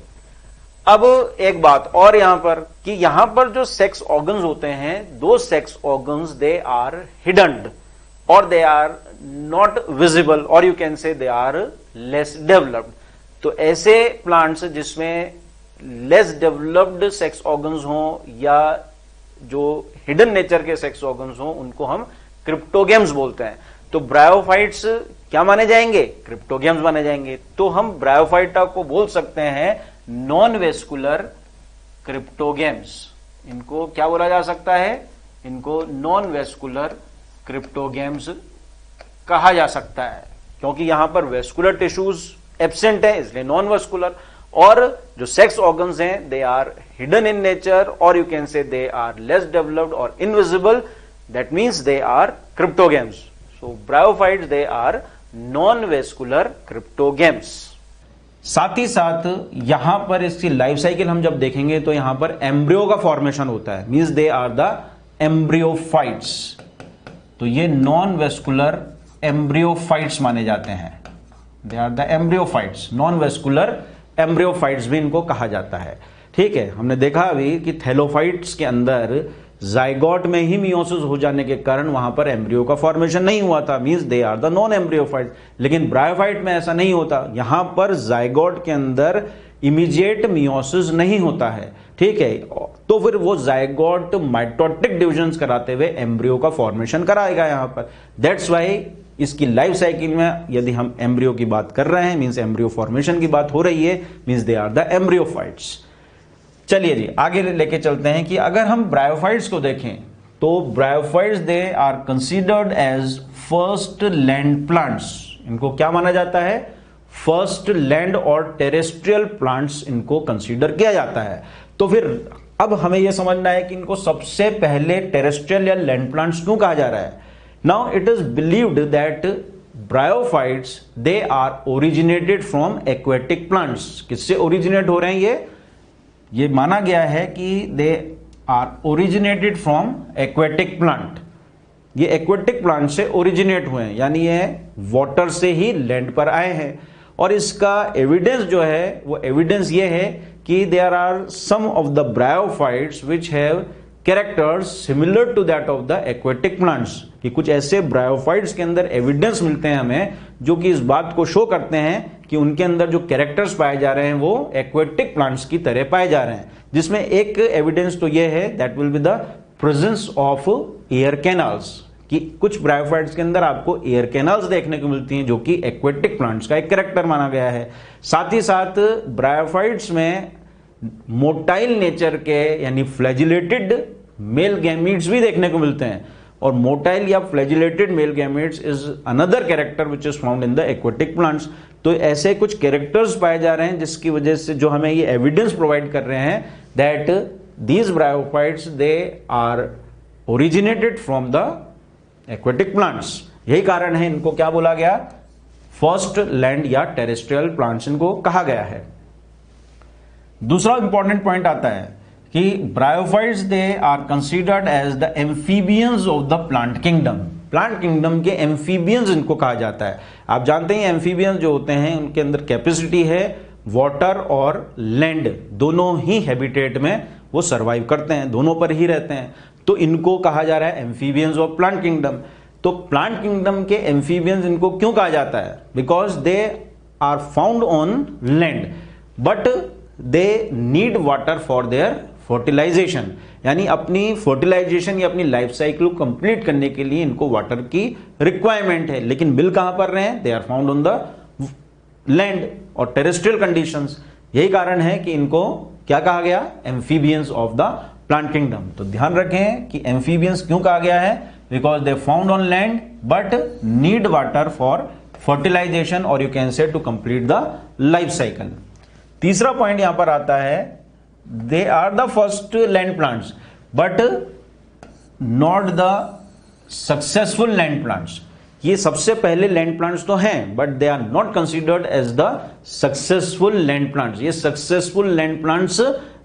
अब एक बात और यहां पर कि यहां पर जो सेक्स ऑर्गन्स होते हैं, दो sex organs they are hidden और दे आर नॉट विजिबल और you can say they are less developed. तो ऐसे प्लांट्स जिसमें लेस डेवलप्ड सेक्स ऑर्गन्स हों या जो हिडन नेचर के सेक्स ऑर्गन्स हों उनको हम क्रिप्टोगेम्स बोलते हैं। तो ब्रायोफाइट्स क्या माने जाएंगे, क्रिप्टोगेम्स माने जाएंगे। तो हम ब्रायोफाइटा को बोल सकते हैं नॉन वेस्कुलर क्रिप्टोगेम्स। इनको क्या बोला जा सकता है, इनको नॉन वेस्कुलर क्रिप्टोगेम्स कहा जा सकता है, क्योंकि यहां पर वेस्कुलर टिश्यूज एब्सेंट है इसलिए नॉन वेस्कुलर, और जो सेक्स ऑर्गन्स हैं they are hidden in nature और you can say they are less developed और invisible, that means they are cryptogams. So bryophytes they are non vascular cryptogams. साथ ही साथ यहां पर इसकी लाइफ साइकिल हम जब देखेंगे तो यहां पर एम्ब्रियो का फॉर्मेशन होता है, means they are the embryophytes. तो ये नॉन वेस्कुलर एम्ब्रियोफाइट्स माने जाते हैं, they are the embryophytes, non vascular embryophytes भी इनको कहा जाता है, ठीक है, हमने देखा अभी कि थैलोफाइट्स के अंदर जाइगोट में ही मियोसिस हो जाने के कारण वहां पर एम्ब्रियो का फॉर्मेशन नहीं हुआ था, means they are the non embryophyte. लेकिन ब्रायोफाइट में ऐसा नहीं होता, यहां पर जाइगोट के अंदर इमीडिएट मियोसिस नहीं होता है, ठीक है। तो फिर वो जाइगोट माइटोटिक डिविजन कराते हुए एम्ब्रियो का फॉर्मेशन कराएगा यहां पर। दैट्स वाई इसकी लाइफ साइकिल में यदि हम एम्ब्रियो की बात कर रहे हैं, मींस एम्ब्रियो फॉर्मेशन की बात हो रही है, means they are the embryophytes. चलिए जी आगे लेके चलते हैं कि अगर हम ब्रायोफाइट्स को देखें तो bryophytes they are considered as first land plants. इनको क्या माना जाता है? फर्स्ट लैंड और टेरेस्ट्रियल प्लांट्स इनको कंसीडर किया जाता है। तो फिर अब हमें यह समझना है कि इनको सबसे पहले टेरेस्ट्रियल या लैंड प्लांट्स क्यों कहा जा रहा है। Now it is believed that bryophytes they are originated from aquatic plants. किससे ओरिजिनेट हो रहे हैं? ये माना गया है कि they are originated from aquatic plant. ये एक्वेटिक प्लांट से ओरिजिनेट हुए हैं, यानी ये वाटर से ही लैंड पर आए हैं। और इसका एविडेंस जो है वो एविडेंस ये है कि there are some of the bryophytes which have characters similar to that of the aquatic plants. कि कुछ ऐसे ब्रायोफाइट्स के अंदर एविडेंस मिलते हैं हमें जो कि इस बात को शो करते हैं कि उनके अंदर जो कैरेक्टर्स पाए जा रहे हैं वो एक्वेटिक प्लांट्स की तरह पाए जा रहे हैं। जिसमें एक एविडेंस तो ये है that will be the presence of air canals, कि कुछ ब्रायोफाइट्स के अंदर आपको एयर कैनाल्स देखने को मिलती हैं जो कि एक्वेटिक प्लांट्स का एक कैरेक्टर माना गया है। साथ ही साथ ब्रायोफाइट्स में मोटाइल नेचर के यानी फ्लैजिलेटेड मेल गैमीट्स भी देखने को मिलते हैं। और मोटाइल या flagellated male gametes is another character which is found in the aquatic plants. तो ऐसे कुछ कैरेक्टर्स पाए जा रहे हैं जिसकी वजह से जो हमें ये एविडेंस प्रोवाइड कर रहे हैं that these bryophytes they are originated from the aquatic plants. यही कारण है इनको क्या बोला गया? फर्स्ट लैंड या टेरेस्ट्रियल प्लांट्स इनको कहा गया है। दूसरा इंपॉर्टेंट पॉइंट आता है कि bryophytes they are considered as the amphibians of the plant kingdom. Plant kingdom के एम्फीबियंस इनको कहा जाता है। आप जानते हैं एम्फीबियंस जो होते हैं उनके अंदर कैपेसिटी है वाटर और लैंड दोनों ही हैबिटेट में वो सर्वाइव करते हैं, दोनों पर ही रहते हैं। तो इनको कहा जा रहा है एम्फीबियंस ऑफ प्लांट किंगडम। तो प्लांट किंगडम के एम्फीबियंस इनको क्यों कहा जाता है? Because they are found on land but they need water for their fertilization, यानी अपनी फर्टिलाइजेशन या अपनी लाइफ साइकिल को कंप्लीट करने के लिए इनको वाटर की रिक्वायरमेंट है। लेकिन मिल कहां पर रहे हैं? They are found on the land और टेरेस्ट्रियल कंडीशंस। यही कारण है कि इनको क्या कहा गया? Amphibians of the plant kingdom. तो ध्यान रखें कि एम्फीबियंस क्यों कहा गया है? Because they found on land but need water for fertilization और you can say to complete the life cycle. तीसरा पॉइंट यहां पर आता है they are the first land plants but not the successful land plants। ये सबसे पहले land plants तो हैं but they are not considered as the successful land plants. ये सक्सेसफुल लैंड प्लांट्स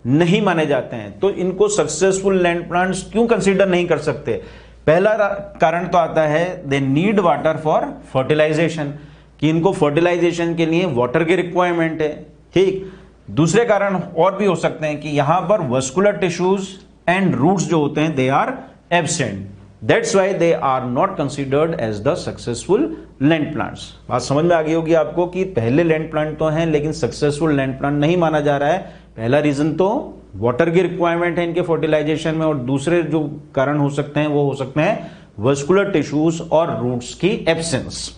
नहीं माने जाते हैं। तो इनको सक्सेसफुल लैंड प्लांट्स क्यों कंसिडर नहीं कर सकते? पहला कारण तो आता है they need water for fertilization, कि इनको फर्टिलाइजेशन के लिए वाटर की रिक्वायरमेंट है, ठीक। दूसरे कारण और भी हो सकते हैं कि यहां पर वस्कुलर टिश्यूज एंड रूट्स जो होते हैं they are absent, that's why they are not considered as the successful land plants. बात समझ में आ गई होगी आपको कि पहले लैंड प्लांट तो हैं लेकिन सक्सेसफुल लैंड प्लांट नहीं माना जा रहा है। पहला रीजन तो वाटर की रिक्वायरमेंट है इनके फर्टिलाइजेशन में, और दूसरे जो कारण हो सकते हैं वो हो सकते हैं वस्कुलर टिश्यूज और रूट्स की एब्सेंस।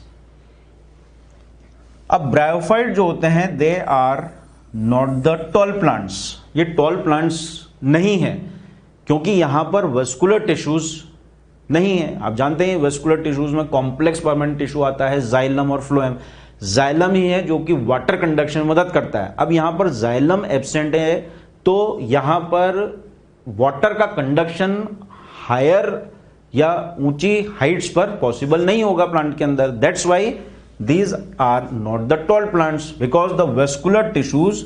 अब ब्रायोफाइट जो होते हैं they are not the tall plants. ये टॉल प्लांट्स नहीं है क्योंकि यहां पर वस्कुलर टिश्यूज नहीं है। आप जानते हैं वस्कुलर टिश्यूज में कॉम्प्लेक्स परमानेंट टिश्यू आता है, जाइलम और फ्लोएम। जाइलम ही है जो कि वाटर कंडक्शन में मदद करता है। अब यहां पर जाइलम एब्सेंट है तो यहां पर वाटर का कंडक्शन हायर या ऊंची हाइट्स पर पॉसिबल नहीं होगा प्लांट के अंदर। That's why these are not the tall plants because the vascular tissues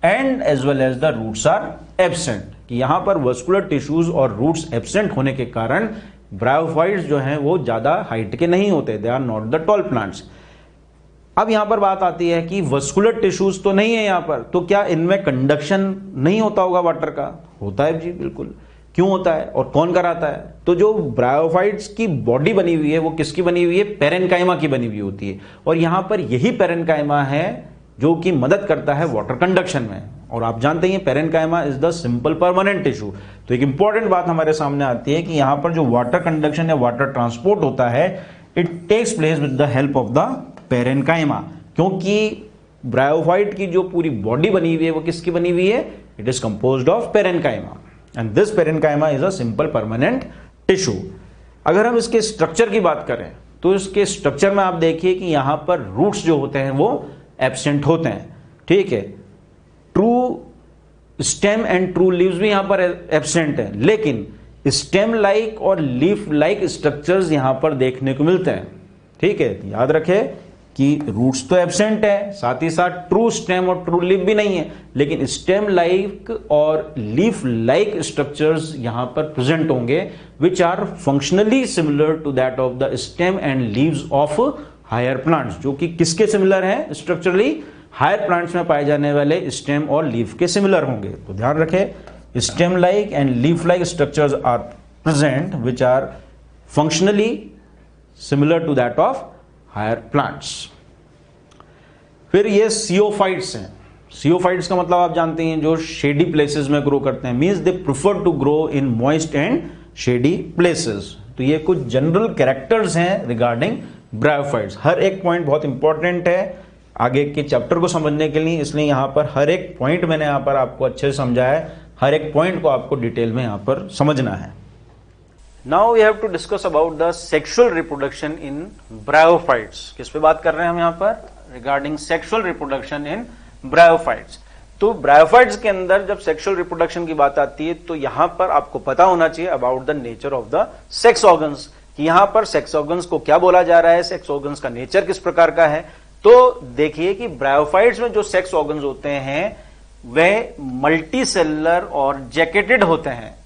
and as well as the roots are absent। कि यहां पर vascular tissues और roots absent होने के कारण ब्रायोफाइट्स जो हैं वो ज्यादा हाइट के नहीं होते, they are not the tall plants। अब यहां पर बात आती है कि वस्कुलर टिश्यूज तो नहीं है यहां पर, तो क्या इनमें कंडक्शन नहीं होता होगा वाटर का? होता है जी, बिल्कुल। क्यों होता है और कौन कराता है? तो जो ब्रायोफाइट्स की बॉडी बनी हुई है वो किसकी बनी हुई है? पेरेन्काइमा की बनी हुई होती है, और यहां पर यही पेरेन्काइमा है जो कि मदद करता है वाटर कंडक्शन में। और आप जानते हैं parenchyma is the simple permanent tissue. तो एक इंपॉर्टेंट बात हमारे सामने आती है कि यहां पर जो वाटर कंडक्शन या वाटर ट्रांसपोर्ट होता है, it takes place with the help of the parenchyma, क्योंकि ब्रायोफाइट की जो पूरी बॉडी बनी हुई है वो किसकी बनी हुई है? It is composed of parenchyma, and this parenchyma is a simple permanent tissue. अगर हम इसके स्ट्रक्चर की बात करें तो इसके स्ट्रक्चर में आप देखिए कि यहां पर रूट्स जो होते हैं वो एब्सेंट होते हैं, ठीक है। True stem and true leaves भी यहां पर एब्सेंट है, लेकिन स्टेम लाइक और लीफ लाइक स्ट्रक्चर्स यहां पर देखने को मिलते हैं, ठीक है। याद रखें कि रूट्स तो एब्सेंट है, साथ ही साथ ट्रू स्टेम और ट्रू लीफ भी नहीं है, लेकिन स्टेम लाइक और लीफ लाइक स्ट्रक्चर्स यहां पर प्रेजेंट होंगे, which are functionally similar to that of the stem and leaves of higher plants, जो कि किसके सिमिलर है? स्ट्रक्चरली हायर प्लांट्स में पाए जाने वाले स्टेम और लीफ के सिमिलर होंगे। तो ध्यान रखें, stem like and leaf like structures are present which are functionally similar to that of higher plants. फिर ये सियोफाइट्स हैं। सियोफाइट्स का मतलब आप जानते हैं जो शेडी प्लेसेस में ग्रो करते हैं, means they prefer to grow in moist and shady places. तो ये कुछ जनरल कैरेक्टर्स हैं रिगार्डिंग ब्रायोफाइट्स। हर एक पॉइंट बहुत इंपॉर्टेंट है आगे के चैप्टर को समझने के लिए, इसलिए यहां पर हर एक पॉइंट मैंने यहां पर आपको अच्छे से समझाया है, हर एक पॉइंट को आपको डिटेल में यहां पर समझना है। Now we have to discuss about the sexual reproduction in bryophytes. किस पे बात कर रहे हैं हम यहाँ पर? Regarding sexual reproduction in bryophytes. तो bryophytes के अंदर जब sexual reproduction की बात आती है तो यहाँ पर आपको पता होना चाहिए about the nature of the sex organs, कि यहाँ पर sex organs को क्या बोला जा रहा है, sex organs का nature किस प्रकार का है। तो देखिए कि bryophytes में जो sex organs होते हैं वह मल्टीसेलुलर और जैकेटेड होते हैं।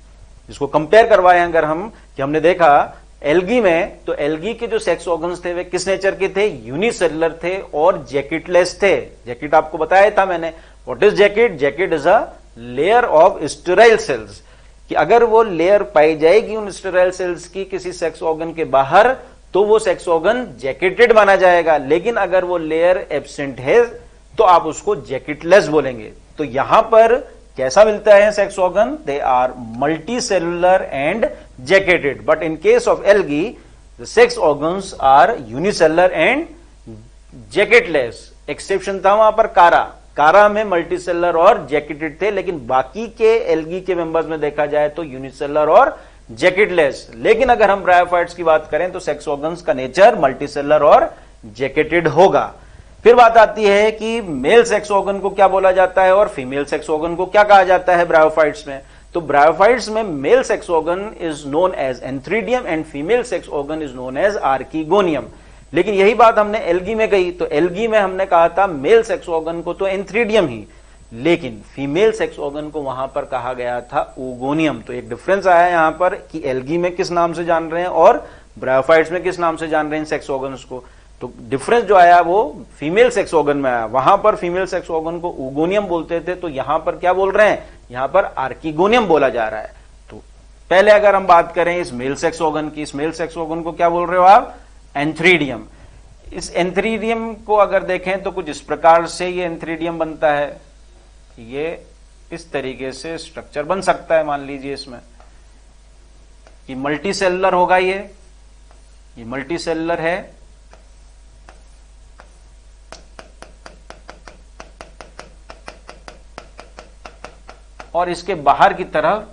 इसको कंपेयर करवाएं अगर हम, कि हमने देखा एल्गी में, तो एल्गी के जो सेक्स ऑर्गन्स थे वे किस नेचर के थे? यूनिसेलुलर थे और जैकेटलेस थे। जैकेट आपको बताया था मैंने। What is jacket? Jacket is a layer of sterile cells, कि अगर वो लेयर पाई जाएगी उन स्टेराइल सेल्स की किसी सेक्स ऑर्गन के बाहर तो वो सेक्स ऑर्गन जैकेटेड माना जाएगा, लेकिन अगर वो लेयर एब्सेंट है तो आप उसको जैकेटलेस बोलेंगे। तो यहां पर कैसा मिलता है sex organ? They are multicellular and jacketed, but in case of algae the sex organs are unicellular and jacketless. Exception था वहां पर कारा में मल्टीसेलुलर और जैकेटेड थे, लेकिन बाकी के एल्गी के मेंबर्स में देखा जाए तो यूनिसेलुलर और जैकेटलेस। लेकिन अगर हम ब्रायोफाइट्स की बात करें तो सेक्स ऑर्गन्स का नेचर मल्टीसेलुलर और जैकेटेड होगा। फिर बात आती है कि मेल सेक्स ऑर्गन को क्या बोला जाता है और फीमेल सेक्स ऑर्गन को क्या कहा जाता है ब्रायोफाइट्स में। तो ब्रायोफाइट्स में male sex organ is known as antheridium and female sex organ is known as archegonium. लेकिन यही बात हमने एल्गी में कही, तो एल्गी में हमने कहा था मेल सेक्स ऑर्गन को तो एंथ्रीडियम ही, लेकिन फीमेल सेक्स ऑर्गन को वहां पर कहा गया था ओगोनियम। तो एक डिफरेंस आया यहां पर कि एल्गी में किस नाम से जान रहे हैं और ब्रायोफाइट्स में किस नाम से जान रहे हैं सेक्स ऑर्गन्स को। तो डिफरेंस जो आया वो फीमेल सेक्स ऑर्गन में आया। वहां पर फीमेल सेक्स ऑर्गन को ओगोनियम बोलते थे, तो यहां पर क्या बोल रहे हैं? यहां पर आर्कीगोनियम बोला जा रहा है। तो पहले अगर हम बात करें इस मेल सेक्स ऑर्गन की, इस मेल सेक्स ऑर्गन को क्या बोल रहे हो आप? एंथ्रीडियम। इस एंथ्रीडियम को अगर देखें तो कुछ इस प्रकार से ये एंथ्रीडियम बनता है। ये इस तरीके से स्ट्रक्चर बन सकता है। मान लीजिए इसमें कि मल्टीसेलुलर होगा, ये मल्टीसेलुलर है, और इसके बाहर की तरफ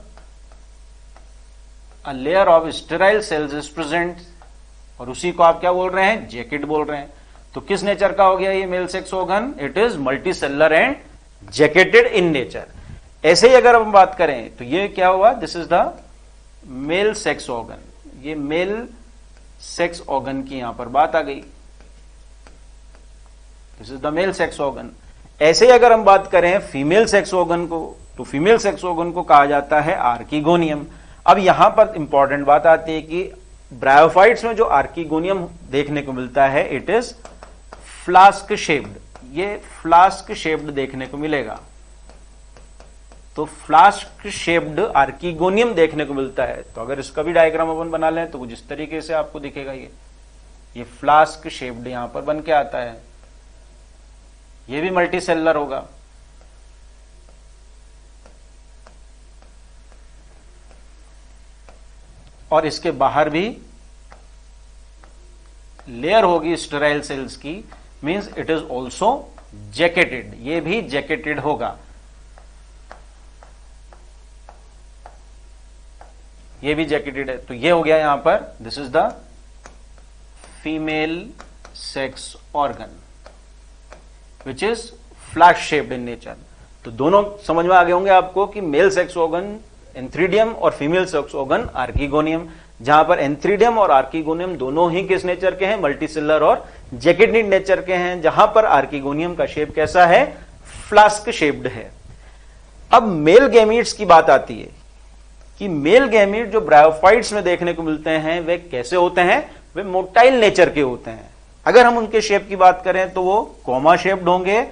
a layer of sterile cells is present, और उसी को आप क्या बोल रहे हैं? जैकेट बोल रहे हैं। तो किस नेचर का हो गया ये mail sex organ? It is multicellular and jacketed in nature. ऐसे ही अगर हम बात करें तो ये क्या हुआ? This is the mail sex organ. ये मेल सेक्स ऑर्गन की यहां पर बात आ गई। This is the mail sex organ. ऐसे ही अगर हम बात करें फीमेल सेक्स ऑर्गन को, तो फीमेल सेक्स ऑर्गन को कहा जाता है आर्कीगोनियम। अब यहां पर इंपॉर्टेंट बात आती है कि ब्रायोफाइट्स में जो आर्कीगोनियम देखने को मिलता है, इट इज फ्लास्क शेप्ड, ये फ्लास्क शेप्ड देखने को मिलेगा। तो फ्लास्क शेप्ड आर्किगोनियम देखने को मिलता है। तो अगर इसका भी डायग्राम अपन बना लें तो कुछ इस तरीके से आपको दिखेगा। ये फ्लास्क शेप्ड यहां पर बन के आता है। ये भी मल्टी सेलुलर होगा। और इसके बाहर भी लेयर होगी स्टेराइल सेल्स की, means it is also jacketed, ये भी जैकेटेड होगा। ये भी जैकेटेड है। तो ये हो गया यहां पर, this is the female sex organ which is flash shaped in nature. तो दोनों समझ में आ गए होंगे आपको कि मेल सेक्स ऑर्गन एंथ्रीडियम और फीमेल सेक्स ऑर्गन आर्किगोनियम, जहां पर एंथ्रीडियम और आर्किगोनियम दोनों ही किस नेचर के हैं, मल्टीसेलर और जैकेटेड नेचर के हैं, जहां पर आर्किगोनियम का शेप कैसा है, फ्लास्क शेप्ड है। अब मेल गैमीट्स की बात आती है कि मेल गैमीट जो ब्रायोफाइट्स में देखने को मिलते हैं वे कैसे होते हैं, वे मोटाइल नेचर के होते हैं। अगर हम उनके शेप की बात करें तो वो कॉमा शेप्ड होंगे,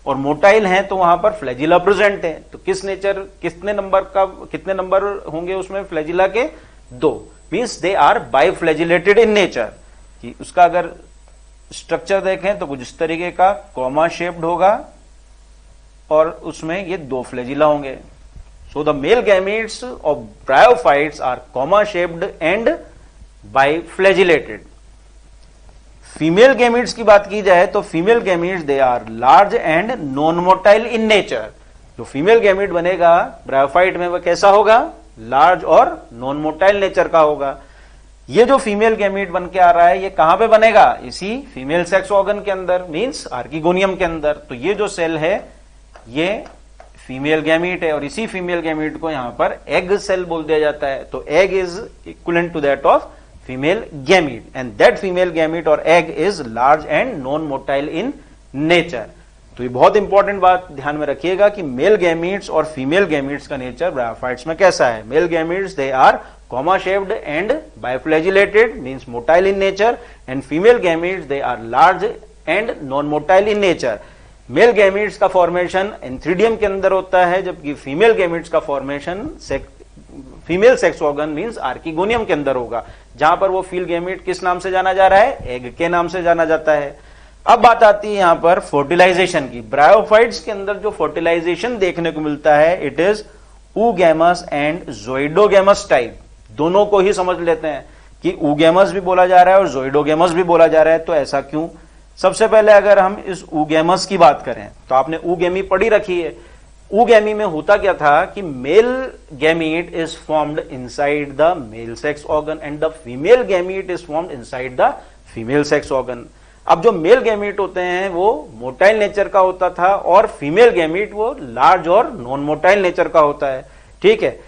और मोटाइल हैं तो वहां पर फ्लैजिला प्रेजेंट है। तो किस नेचर, कितने नंबर होंगे उसमें फ्लैजिला के, 2, means they are biflagellated in nature. कि उसका अगर स्ट्रक्चर देखें तो कुछ इस तरीके का कॉमा शेप्ड होगा और उसमें ये 2 फ्लैजिला होंगे। So the male gametes of bryophytes are comma shaped and biflagellated. Female gametes की बात की जाए तो female gametes they are large and non motile in nature. जो फीमेल गैमीट बनेगा ब्रायोफाइट में वह कैसा होगा, लार्ज और नॉन मोटाइल नेचर का होगा। ये जो फीमेल गैमीट बन के आ रहा है ये कहां पे बनेगा, इसी फीमेल सेक्स ऑर्गन के अंदर, मींस आर्किगोनियम के अंदर। तो ये जो सेल है ये फीमेल गैमीट है और इसी फीमेल गैमीट को यहां पर एग सेल बोल दिया जाता है। तो egg is equivalent to that of female gamete and that female gamete और egg is large and non motile in nature. तो ये बहुत इंपॉर्टेंट बात ध्यान में रखिएगा कि मेल गैमीट्स और फीमेल गैमीट्स का नेचर ब्रायोफाइट्स में कैसा है। Male gametes they are comma shaped and biflagellated, means motile in nature, and female gametes they are large and non motile in nature. Male gametes का formation antheridium के अंदर होता है, जबकि फीमेल गैमीट्स का formation female sex organ means archegonium के अंदर होगा, जहां पर वो फील गैमीट किस नाम से जाना जा रहा है, एग के नाम से जाना जाता है। अब बात आती है यहां पर फर्टिलाइजेशन की। ब्रायोफाइट्स के अंदर जो फर्टिलाइजेशन देखने को मिलता है it is oogamous and zoidogamous type. दोनों को ही समझ लेते हैं कि oogamous भी बोला जा रहा है और zoidogamous भी बोला जा रहा है। तो ऐसा क्यों? सबसे पहले अगर हम इस oogamous की बात करें तो आपने oogamie पढ़ी रखी है। oogamie में होता क्या था कि male gamete is formed inside the mail sex organ and the female gamete is formed inside the female sex organ. अब जो मेल गैमीट होते हैं वो मोटाइल नेचर का होता था और फीमेल गैमीट वो लार्ज और नॉन मोटाइल नेचर का होता है। ठीक है,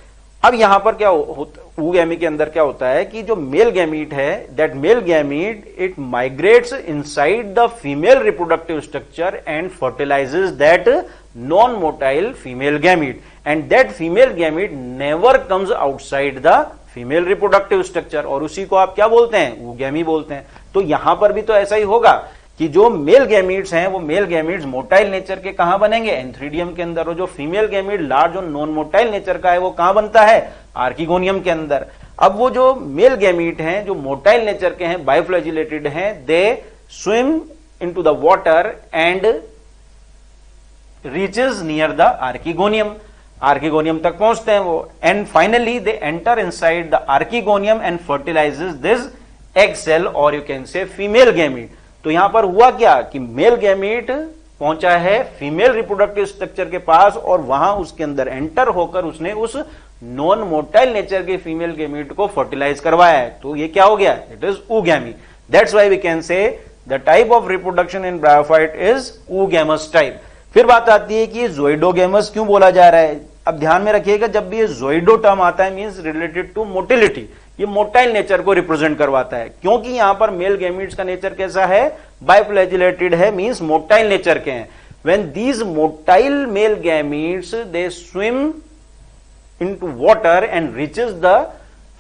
अब यहां पर क्या oogamie के अंदर क्या होता है कि जो मेल गैमीट है that male gamete it migrates inside the female reproductive structure and fertilizes that non motile female gamete and that female gamete never comes outside the female reproductive structure, और उसी को आप क्या बोलते हैं, oogamie बोलते हैं। तो यहां पर भी तो ऐसा ही होगा कि जो मेल गैमीट्स हैं वो मेल गैमीट्स मोटाइल नेचर के कहां बनेंगे, एंथ्रीडियम के अंदर, और जो फीमेल गैमीट लार्ज और नॉन मोटाइल नेचर का है वो कहां बनता है, आर्किगोनियम के अंदर। अब वो जो मेल गैमीट हैं जो मोटाइल नेचर के हैं, बाइफ्लैजिलेटेड हैं, they swim into the water and reaches near the archegonium, archegonium तक पहुंचते हैं वो, and finally they enter inside the archegonium and fertilizes this egg cell और you can say female gamete. तो यहां पर हुआ क्या कि मेल गैमीट पहुंचा है फीमेल रिप्रोडक्टिव स्ट्रक्चर के पास और वहां उसके अंदर एंटर होकर उसने उस नॉन मोटाइल नेचर के फीमेल गैमीट को फर्टिलाइज करवाया है। तो ये क्या हो गया, it is oogamie। That's why we can say the type of reproduction in bryophyte is oogamous type. फिर बात आती है कि zoidogamous क्यों बोला जा रहा है। अब ध्यान में रखिएगा जब भी ये zoido टर्म आता है मींस रिलेटेड टू मोटिलिटी, ये मोटाइल नेचर को रिप्रेजेंट करवाता है, क्योंकि यहां पर मेल गैमीट्स का नेचर कैसा है, बाइफ्लैजिलेटेड है, मींस मोटाइल नेचर के हैं। When these motile male gametes they swim into water and reaches the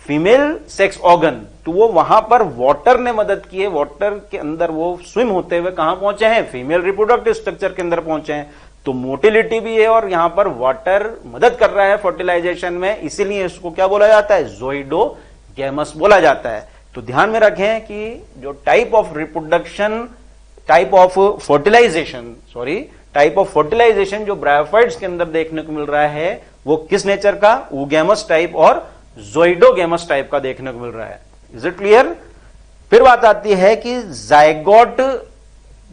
female sex organ, तो वो वहां पर वाटर ने मदद की है, वाटर के अंदर वो स्विम होते हुए कहां पहुंचे हैं, फीमेल रिप्रोडक्टिव स्ट्रक्चर के अंदर पहुंचे हैं। तो मोटिलिटी भी है और यहां पर वाटर मदद कर रहा है फर्टिलाइजेशन में, इसीलिए इसको क्या बोला जाता है, ज़ोइडोगैमस बोला जाता है। तो ध्यान में रखें कि जो type of reproduction, type of fertilization जो ब्रायोफाइट्स के अंदर देखने को मिल रहा है वो किस नेचर का, oogamous टाइप और ज़ोइडोगैमस टाइप का देखने को मिल रहा है। Is it clear? फिर बात आती है कि जायगोट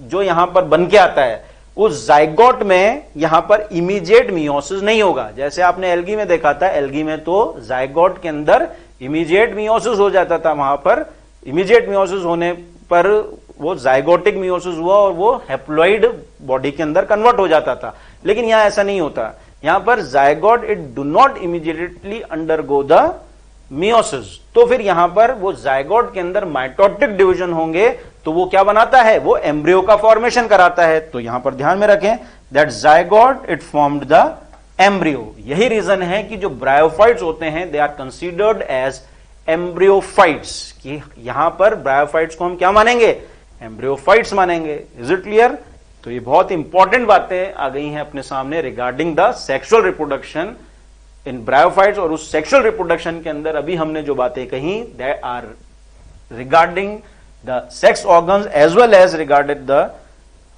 जो यहां पर बन के आता है, उस जायगोट में यहां पर इमीडिएट मियोसिस नहीं होगा। जैसे आपने एल्गी में देखा था, एल्गी में तो जायगोट के अंदर इमीडिएट मियोसिस हो जाता था, वहां पर इमीडिएट मियोसिस होने पर वो जायगोटिक मियोसिस हुआ और वो हैप्लॉइड बॉडी के अंदर कन्वर्ट हो जाता था। लेकिन यहां ऐसा नहीं होता, यहां पर zygote it do not immediately undergo the meiosis. तो फिर यहां पर वो जायगोट के अंदर माइटोटिक डिवीजन होंगे, तो वो क्या बनाता है, वो एम्ब्रियो का फॉर्मेशन कराता है। तो यहां पर ध्यान में रखें that zygote it formed the embryo. यही रीजन है कि जो ब्रायोफाइट्स होते हैं they are considered as embryophytes, कि यहां पर ब्रायोफाइट्स को हम क्या मानेंगे, एम्ब्रियोफाइट्स मानेंगे। Is it clear? तो ये बहुत इंपॉर्टेंट बातें आ गई हैं अपने सामने regarding the sexual reproduction in bryophytes. और उस सेक्सुअल रिप्रोडक्शन के अंदर अभी हमने जो बातें कही they are regarding the sex organs as well as regarded the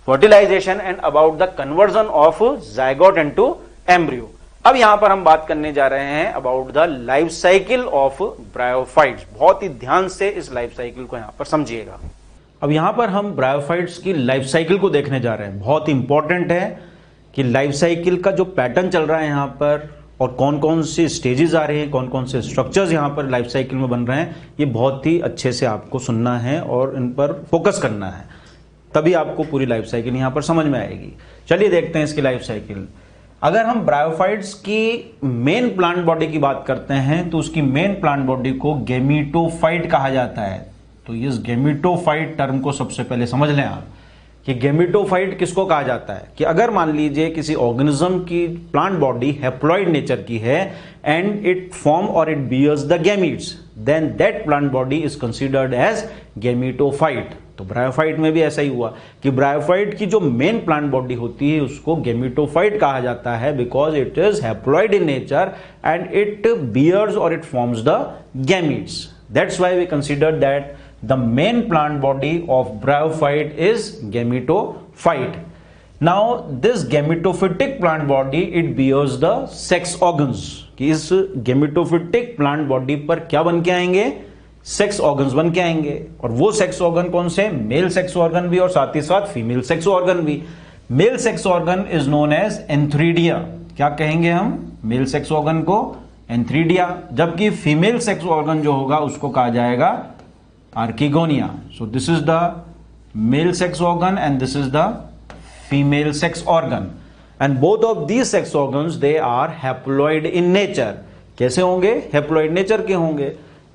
fertilization and about the conversion of zygote into embryo. अब यहां पर हम बात करने जा रहे हैं about the life cycle of bryophytes. बहुत ही ध्यान से इस लाइफ साइकिल को यहां पर समझिएगा। अब यहां पर हम ब्रायोफाइट्स की लाइफ साइकिल को देखने जा रहे हैं। बहुत इंपॉर्टेंट है कि लाइफ साइकिल का जो पैटर्न चल रहा है यहां पर और कौन कौन से स्टेजेस आ रहे हैं, कौन कौन से स्ट्रक्चर्स यहां पर लाइफ साइकिल में बन रहे हैं, ये बहुत ही अच्छे से आपको सुनना है और इन पर फोकस करना है, तभी आपको पूरी लाइफ साइकिल यहां पर समझ में आएगी। चलिए देखते हैं इसकी लाइफ साइकिल। अगर हम ब्रायोफाइट्स की मेन प्लांट बॉडी की बात करते हैं तो उसकी मेन प्लांट बॉडी को गेमिटोफाइट कहा जाता है। तो इस गेमिटोफाइट टर्म को सबसे पहले समझ लें आप कि गेमिटोफाइट किसको कहा जाता है, कि अगर मान लीजिए किसी ऑर्गेनिज्म की प्लांट बॉडी हैप्लॉइड नेचर की है एंड इट फॉर्म और it bears the gametes, then that plant body is considered as gametophyte. तो ब्रायोफाइट में भी ऐसा ही हुआ कि ब्रायोफाइट की जो मेन प्लांट बॉडी होती है उसको गेमिटोफाइट कहा जाता है because it is haploid in nature and it bears और it forms the gametes. That's why we consider that the main plant body of bryophyte is gametophyte. Now this gametophytic plant body it bears the sex organs, कि इस gametophytic plant body पर क्या बन के आएंगे, sex organs बन के आएंगे। और वो सेक्स ऑर्गन कौन से, मेल सेक्स ऑर्गन भी और साथ ही साथ फीमेल सेक्स ऑर्गन भी। Male sex organ is known as antheridia. क्या कहेंगे हम मेल सेक्स ऑर्गन को, एंथ्रीडिया, जबकि फीमेल सेक्स ऑर्गन जो होगा उसको कहा जाएगा Archegonia. So this is the male sex organ and this is the female sex organ. And both of these sex organs they are haploid in nature. कैसे होंगे, haploid nature के होंगे।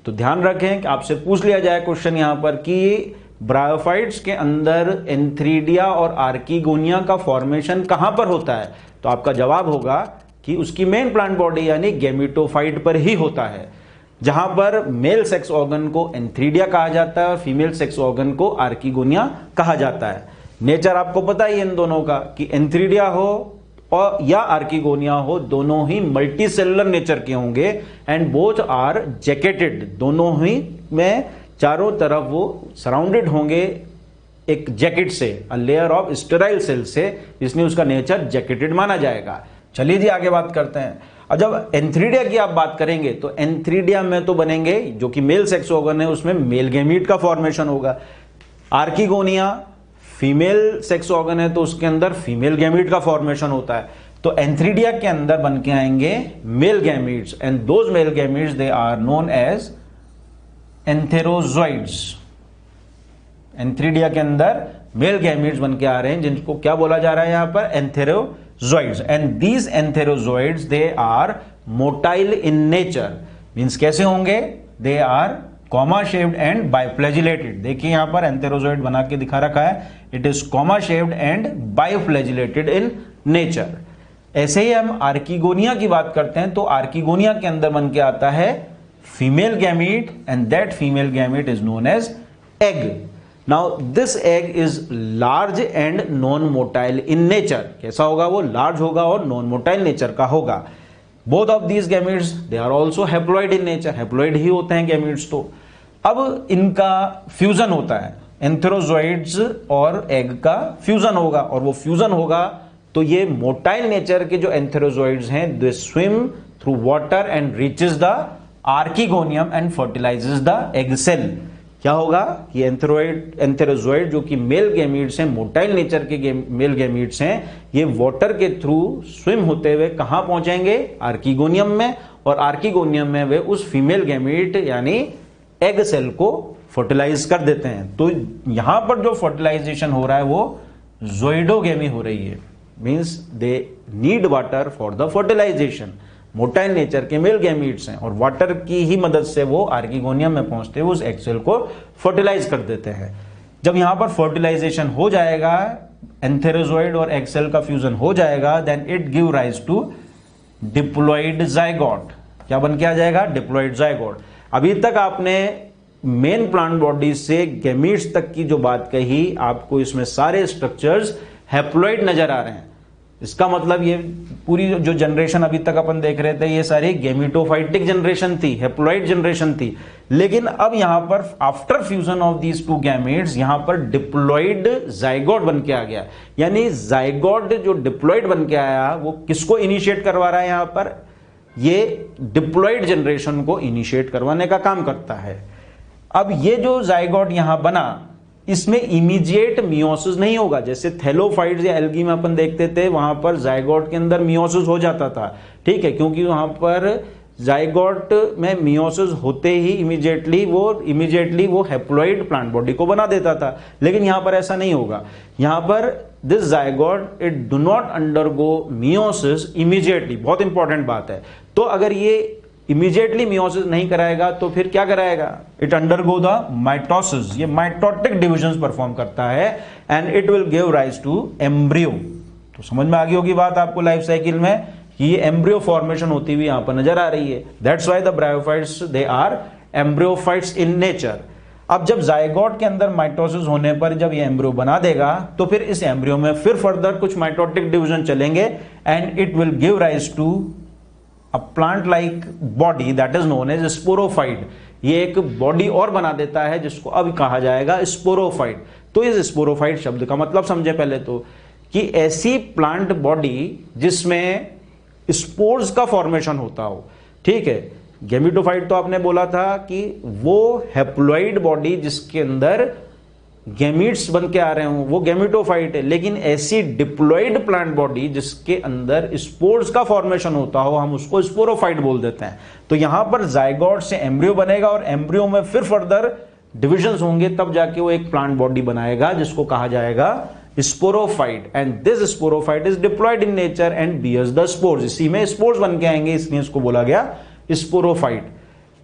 तो ध्यान रखें कि आपसे पूछ लिया जाए क्वेश्चन यहां पर कि ब्रायोफाइट्स के अंदर एंथ्रीडिया और आर्कीगोनिया का फॉर्मेशन कहां पर होता है, तो आपका जवाब होगा कि उसकी मेन प्लांट बॉडी यानी गेमिटोफाइट पर ही होता है, जहां पर मेल सेक्स ऑर्गन को एंथ्रीडिया कहा जाता है और फीमेल सेक्स ऑर्गन को आर्कीगोनिया कहा जाता है। नेचर आपको पता ही इन दोनों का कि एंथ्रीडिया हो और या आर्कीगोनिया हो, दोनों ही मल्टी सेलुलर नेचर के होंगे एंड बोथ आर जैकेटेड, दोनों ही में चारों तरफ वो सराउंडेड होंगे एक जैकेट से, a layer of sterile cell से, इसलिए उसका नेचर जैकेटेड माना जाएगा। चलिए जी आगे बात करते हैं। और जब एंथ्रीडिया की आप बात करेंगे तो एंथ्रीडिया में तो बनेंगे जो कि मेल सेक्स ऑर्गन है उसमें मेल गैमीट का फॉर्मेशन होगा। आर्कीगोनिया फीमेल सेक्स ऑर्गन है तो उसके अंदर फीमेल गैमीट का फॉर्मेशन होता है। तो एंथ्रीडिया के अंदर बन के आएंगे male gametes and those male gametes they are known as antherozoids. Antheridia के अंदर मेल गैमीट्स बन के आ रहे हैं जिनको क्या बोला जा रहा है यहां पर, antherozoids. And these antherozoids they are motile in nature, means कैसे होंगे, they are comma shaped and biflagellated. देखिए यहां पर एंथेरोजॉइड बना के दिखा रखा है, it is comma shaped and biflagellated in nature. ऐसे ही हम आर्कीगोनिया की बात करते हैं तो आर्कीगोनिया के अंदर बन के आता है female gamete and that female gamete is known as egg. Now this egg is large and non-motile in nature. कैसा होगा वो? large होगा और non-motile nature का होगा. Both of these gametes they are also haploid in nature. haploid ही होते हैं gametes. तो अब इनका फ्यूजन होता है, एंथेरोजोइड्स और एग का फ्यूजन होगा, और वो फ्यूजन होगा तो ये मोटाइल नेचर के जो एंथेरोजोइड्स हैं they swim through water and reaches the archegonium and fertilizes the egg cell. क्या होगा कि एंथेरोजोइड जो कि मेल गैमीट्स हैं, मोटाइल नेचर के मेल गैमीट्स हैं, ये वाटर के थ्रू स्विम होते हुए कहां पहुंचेंगे? आर्किगोनियम में, और आर्किगोनियम में वे उस फीमेल गैमीट यानी एग सेल को फर्टिलाइज कर देते हैं. तो यहां पर जो फर्टिलाइजेशन हो रहा है वो जोइडोगेमी हो रही है. Means they need water for the fertilization. Motile nature के मेल गैमीट्स हैं और वाटर की ही मदद से वो आर्किगोनियम में पहुंचते हुए उस एग सेल को फर्टिलाइज कर देते हैं. जब यहां पर फर्टिलाइजेशन हो जाएगा, एंथेरोजोइड और एग सेल का फ्यूजन हो जाएगा, then it give rise to diploid zygote. क्या बन के आ जाएगा? Diploid zygote. अभी तक आपने मेन प्लांट बॉडी से गैमीट्स तक की जो बात कही, आपको इसमें सारे स्ट्रक्चर्स हैप्लॉइड नजर आ रहे हैं. इसका मतलब ये पूरी जो जनरेशन अभी तक अपन देख रहे थे ये सारी गैमीटोफाइटिक जनरेशन थी, हैप्लॉइड जनरेशन थी. लेकिन अब यहां पर after fusion of these two gametes यहां पर डिप्लॉइड जाइगोट बन के आ गया. यानी जाइगोट जो डिप्लॉइड बन के आया वो किसको इनिशिएट करवा रहा है? यहां पर ये डिप्लॉइड जनरेशन को इनिशिएट करवाने का काम करता है. अब ये जो जाइगोट यहां बना, इसमें इमीडिएट मियोसिस नहीं होगा. जैसे थैलोफाइट्स या एल्गी में अपन देखते थे, वहां पर जाइगोट के अंदर मियोसिस हो जाता था. ठीक है, क्योंकि वहां पर जाइगोट में मियोसिस होते ही इमीडिएटली वो हैप्लॉइड प्लांट बॉडी को बना देता था. लेकिन यहां पर ऐसा नहीं होगा. यहां पर this zygote it do not undergo meiosis immediately. बहुत इंपॉर्टेंट बात है. तो अगर ये इमीडिएटली मियोसिस नहीं कराएगा तो फिर क्या कराएगा? It undergo the mitosis. ये माइटोटिक डिविजन परफॉर्म करता है and it will give rise to embryo. तो समझ में आ गई होगी बात आपको लाइफ साइकिल में कि ये एम्ब्रियो फॉर्मेशन होती हुई यहां पर नजर आ रही है. That's why the bryophytes they are embryophytes in nature. अब जब जाइगोट के अंदर माइटोसिस होने पर जब ये एम्ब्रियो बना देगा तो फिर इस एम्ब्रियो में फिर फर्दर कुछ माइटोटिक डिविजन चलेंगे and it will give rise to a plant like body that is known as sporophyte. ये एक बॉडी और बना देता है जिसको अब कहा जाएगा स्पोरोफाइट. तो इस स्पोरोफाइट शब्द का मतलब समझे पहले तो कि ऐसी प्लांट बॉडी जिसमें स्पोर्स का फॉर्मेशन होता हो. ठीक है, गैमेटोफाइट तो आपने बोला था कि वो हैप्लॉइड बॉडी जिसके अंदर गैमीट्स बन के आ रहे हों वो गैमेटोफाइट है. लेकिन ऐसी डिप्लॉइड प्लांट बॉडी जिसके अंदर स्पोर्स का फॉर्मेशन होता हो हम उसको स्पोरोफाइट बोल देते हैं. तो यहां पर जाइगोट से एम्ब्रियो बनेगा और एम्ब्रियो में फिर फर्दर डिविजन्स होंगे, तब जाके वो एक प्लांट बॉडी बनाएगा जिसको कहा जाएगा sporophyte. And this sporophyte is diploid in nature and bears the spores. इसी में स्पोर्स बन के आएंगे, इसलिए इसको बोला गया स्पोरोफाइट.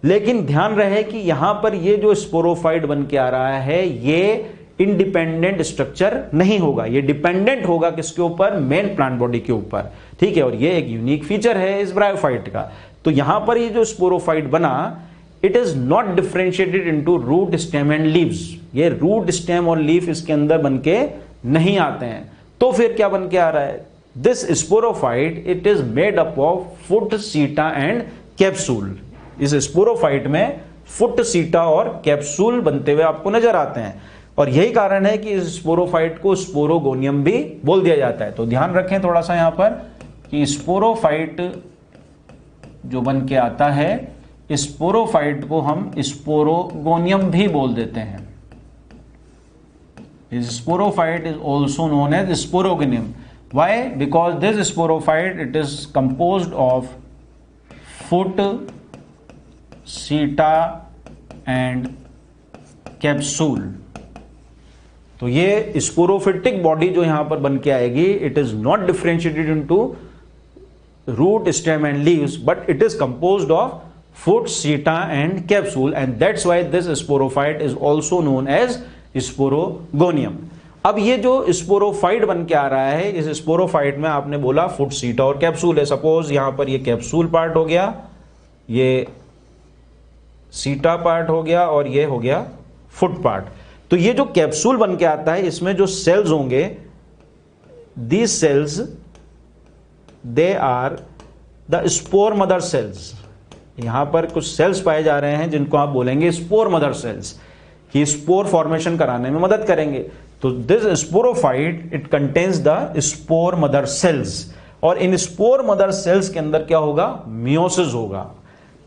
लेकिन ध्यान रहे कि यहां पर ये जो स्पोरोफाइट बन के आ रहा है ये इंडिपेंडेंट स्ट्रक्चर नहीं होगा. ये डिपेंडेंट होगा किसके ऊपर? मेन प्लांट बॉडी के ऊपर. ठीक है, और ये एक यूनिक फीचर है इस ब्रायोफाइट का. तो यहां पर ये जो स्पोरोफाइट बना it is not differentiated into root, stem and leaves. ये रूट, स्टेम और लीफ इसके अंदर बन के नहीं आते हैं. तो फिर क्या बन के आ रहा है? This sporophyte it is made up of foot, सीटा एंड कैप्सूल. इस स्पोरोफाइट में फुट, सीटा और कैप्सूल बनते हुए आपको नजर आते हैं. और यही कारण है कि इस स्पोरोफाइट को स्पोरोगोनियम भी बोल दिया जाता है. तो ध्यान रखें थोड़ा सा यहां पर कि स्पोरोफाइट जो बन के आता है, स्पोरोफाइट को हम स्पोरोगोनियम भी बोल देते हैं. This sporophyte is also known as sporogonium. Why? Because this sporophyte it is composed of foot, seta and capsule. तो ये स्पोरोफिटिक बॉडी जो यहां पर बन के आएगी it is not differentiated into root, stem and leaves but it is composed of foot, seta and capsule and that's why this sporophyte is also known as sporogonium. अब ये जो स्पोरोफाइट बन के आ रहा है, इस स्पोरोफाइट में आपने बोला फुट, सीटा और कैप्सूल है. सपोज यहां पर ये कैप्सूल पार्ट हो गया, ये सीटा पार्ट हो गया और ये हो गया फुट पार्ट। तो ये जो कैप्सूल बन के आता है इसमें जो सेल्स होंगे, these cells they are the spore mother cells. यहां पर कुछ सेल्स पाए जा रहे हैं जिनको आप बोलेंगे स्पोर मदर सेल्स, कि स्पोर फॉर्मेशन कराने में मदद करेंगे। तो this sporophyte it contains the spore mother sales, और इन स्पोर मदर सेल्स के अंदर क्या होगा, मियोसिस होगा।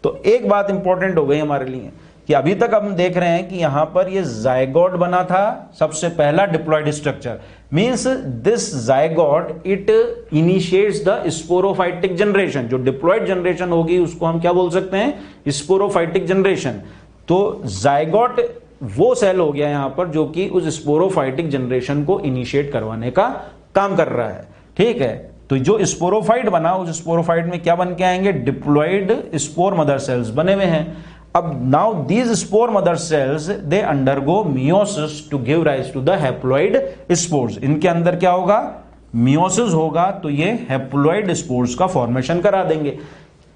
तो एक बात इंपॉर्टेंट हो गई हमारे लिए कि अभी तक हम देख रहे हैं कि यहां पर ये जायगोट बना था, सबसे पहला diploid structure, means this zygote it initiates the sporophytic generation. जो डिप्लॉयड जनरेशन होगी उसको हम क्या बोल सकते हैं, स्पोरोफाइटिक जनरेशन। तो जायगोट वो सेल हो गया यहां पर जो कि उस स्पोरोफाइटिक जनरेशन को इनिशिएट करवाने का काम कर रहा है, ठीक है। तो जो स्पोरोफाइट बना, उस स्पोरोफाइट में क्या बन के आएंगे, डिप्लॉयड स्पोर मदर सेल्स बने हुए हैं। अब now these spore mother cells they undergo meiosis to give rise to the haploid spores. इनके अंदर क्या होगा, मियोसिस होगा, तो ये हैप्लॉइड स्पोर्स का फॉर्मेशन करा देंगे।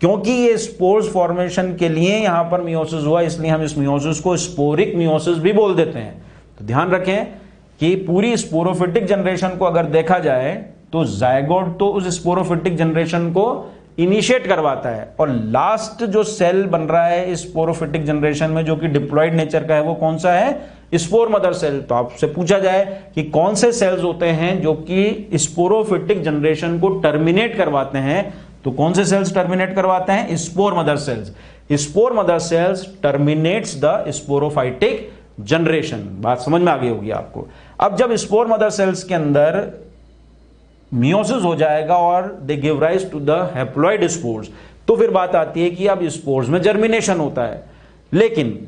क्योंकि ये स्पोर्स फॉर्मेशन के लिए यहां पर मियोसिस हुआ, इसलिए हम इस मियोसिस को स्पोरिक मियोसिस भी बोल देते हैं। तो ध्यान रखें कि पूरी स्पोरोफिटिक जनरेशन को अगर देखा जाए तो जायगोट तो उस स्पोरोफिटिक जनरेशन को इनिशिएट करवाता है, और लास्ट जो सेल बन रहा है इस स्पोरोफिटिक जनरेशन में जो कि डिप्लॉयड नेचर का है, वो कौन सा है, स्पोर मदर सेल। तो आपसे पूछा जाए कि कौन से सेल्स होते हैं जो कि स्पोरोफिटिक जनरेशन को टर्मिनेट करवाते हैं, तो कौन से सेल्स टर्मिनेट करवाते हैं, spore mother sales. Spore mother sales terminates the sporophytic generation. बात समझ में आ गई होगी आपको। अब जब स्पोर मदर सेल्स के अंदर मियोसिस हो जाएगा और they give rise to the haploid spores, तो फिर बात आती है कि अब स्पोर्स में जर्मिनेशन होता है। लेकिन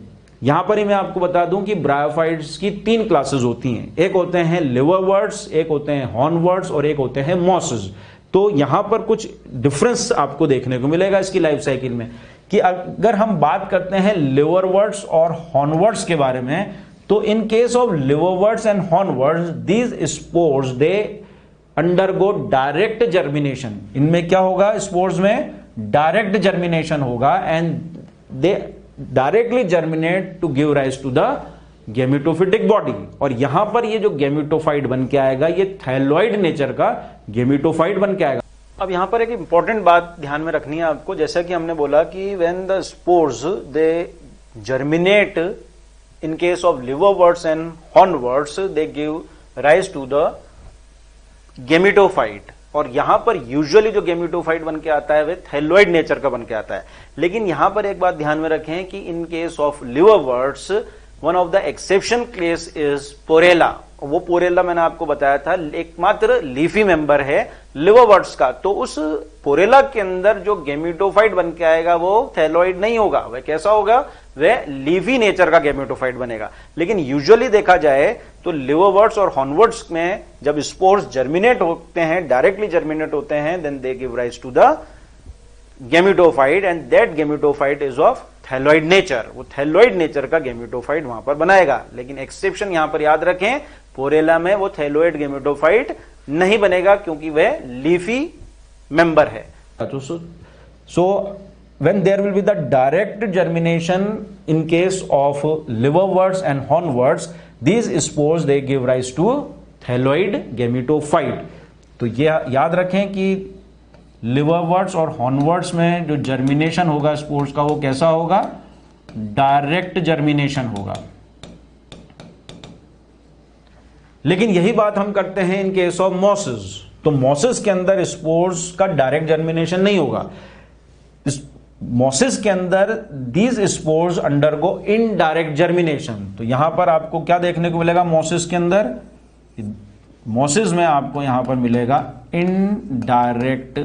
यहां पर ही मैं आपको बता दूं कि ब्रायोफाइट्स की 3 क्लासेस होती हैं, एक होते हैं लिवरवर्ट्स, एक होते हैं हॉर्नवर्ट्स और एक होते हैं मॉसेस। तो यहां पर कुछ डिफरेंस आपको देखने को मिलेगा इसकी लाइफ साइकिल में, कि अगर हम बात करते हैं लिवरवर्ट्स और हॉर्नवर्ट्स के बारे में, तो in case of liverworts and hornworts these spores they undergo direct germination. इनमें क्या होगा, स्पोर्स में डायरेक्ट जर्मिनेशन होगा, and they directly germinate to give rise to the gametophytic body. और यहां पर ये जो गेमिटोफाइट बन के आएगा, ये थैलोइड नेचर का गेमिटोफाइट बन के आएगा। अब यहां पर एक इंपॉर्टेंट बात ध्यान में रखनी है आपको, जैसा कि हमने बोला कि when the spores they germinate in case of liverworts and hornworts they give rise to the gametophyte. और यहां पर यूजुअली जो गेमिटोफाइट बन के आता है वह थैलोइड नेचर का बन के आता है। लेकिन यहां पर एक बात ध्यान में रखें कि in case of liverworts one of the exception case is porella. वो पोरेला मैंने आपको बताया था एकमात्र लीफी मेंबर है लिवरवर्ट्स का। तो उस पोरेला के अंदर जो गेमिटोफाइट बन के आएगा वो थैलोइड नहीं होगा, वह कैसा होगा, वह लीफी नेचर का गेमिटोफाइट बनेगा। लेकिन यूजुअली देखा जाए तो लिवरवर्ट्स और हॉर्नवर्ट्स में जब स्पोर्स जर्मिनेट होते हैं, डायरेक्टली जर्मिनेट होते हैं, then they give rise to the gametophyte, and that gametophyte is of thalloid nature. वो थैलोइड नेचर का गेमिटोफाइट वहां पर बनाएगा। लेकिन एक्सेप्शन यहां पर याद रखें, पोरेला में वो थैलोइड गेमिटोफाइट नहीं बनेगा क्योंकि वह लीफी मेंबर है। सो when there will be the direct germination in case of liverworts and hornworts, these spores they give rise to thalloid gametophyte। तो ये याद रखें कि लिवरवर्ट्स और हॉर्नवर्ट्स में जो जर्मिनेशन होगा स्पोर्स का, वो कैसा होगा, डायरेक्ट जर्मिनेशन होगा। लेकिन यही बात हम करते हैं इन केस ऑफ मॉसेस। तो मॉसेस के अंदर स्पोर्स का डायरेक्ट जर्मिनेशन नहीं होगा। मॉसेस के अंदर these spores undergo indirect germination. तो यहां पर आपको क्या देखने को मिलेगा, मॉसेस के अंदर, मॉसेस में आपको यहां पर मिलेगा इनडायरेक्ट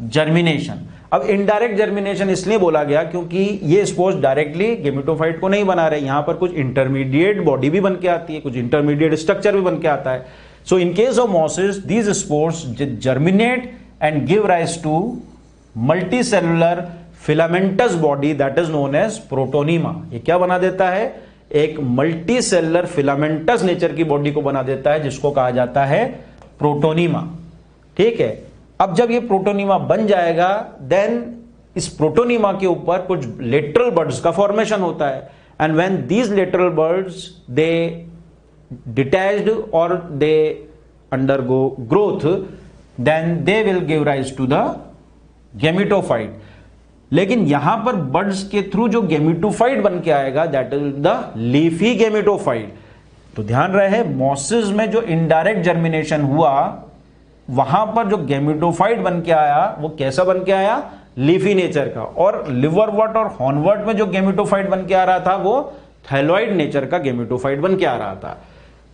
जर्मिनेशन। अब इनडायरेक्ट जर्मिनेशन इसलिए बोला गया क्योंकि ये स्पोर्स डायरेक्टली गेमिटोफाइट को नहीं बना रहे, यहां पर कुछ इंटरमीडिएट बॉडी भी बन के आती है, कुछ इंटरमीडिएट स्ट्रक्चर भी बन के आता है। So in case of mosses these spores germinate and give rise to multicellular filamentous body that is known as protonema. ये क्या बना देता है, एक मल्टीसेलुलर फिलामेंटस नेचर की बॉडी को बना देता है जिसको कहा जाता है प्रोटोनीमा। ठीक है, अब जब ये प्रोटोनीमा बन जाएगा देन इस प्रोटोनीमा के ऊपर कुछ लेटरल बड्स का फॉर्मेशन होता है, and when these lateral buds they detached और they undergo growth, then they will give rise to the gametophyte. लेकिन यहां पर बड्स के थ्रू जो गेमिटोफाइट बन के आएगा that is the leafy gametophyte. तो ध्यान रहे, मॉसिस में जो इनडायरेक्ट जर्मिनेशन हुआ वहां पर जो गेमिटोफाइट बन के आया वो कैसा बन के आया, लीफी नेचर का। और लिवरवर्ट और हॉर्नवर्ट में जो गेमिटोफाइट बन के आ रहा था वो थाइलॉइड नेचर का गेमिटोफाइट बन के आ रहा था।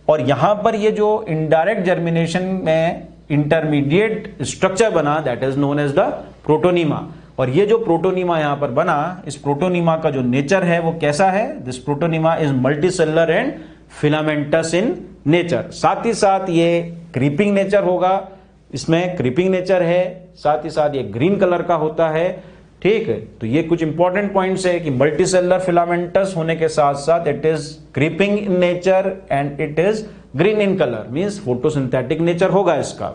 और यहां पर ये जो इनडायरेक्ट जर्मिनेशन में इंटरमीडिएट स्ट्रक्चर बना that is known as the protonema. और ये जो प्रोटोनीमा यहां पर बना, इस प्रोटोनीमा का जो नेचर है वो कैसा है, this protonema is multicellular and filamentous in nature. साथ ही साथ ये क्रीपिंग नेचर होगा, इसमें क्रीपिंग नेचर है, साथ ही साथ ये ग्रीन कलर का होता है। ठीक है, तो ये कुछ इंपॉर्टेंट पॉइंट्स है कि मल्टीसेलुलर फिलामेंटस होने के साथ साथ it is creeping in nature and it is green in colour, means photosynthetic nature होगा इसका।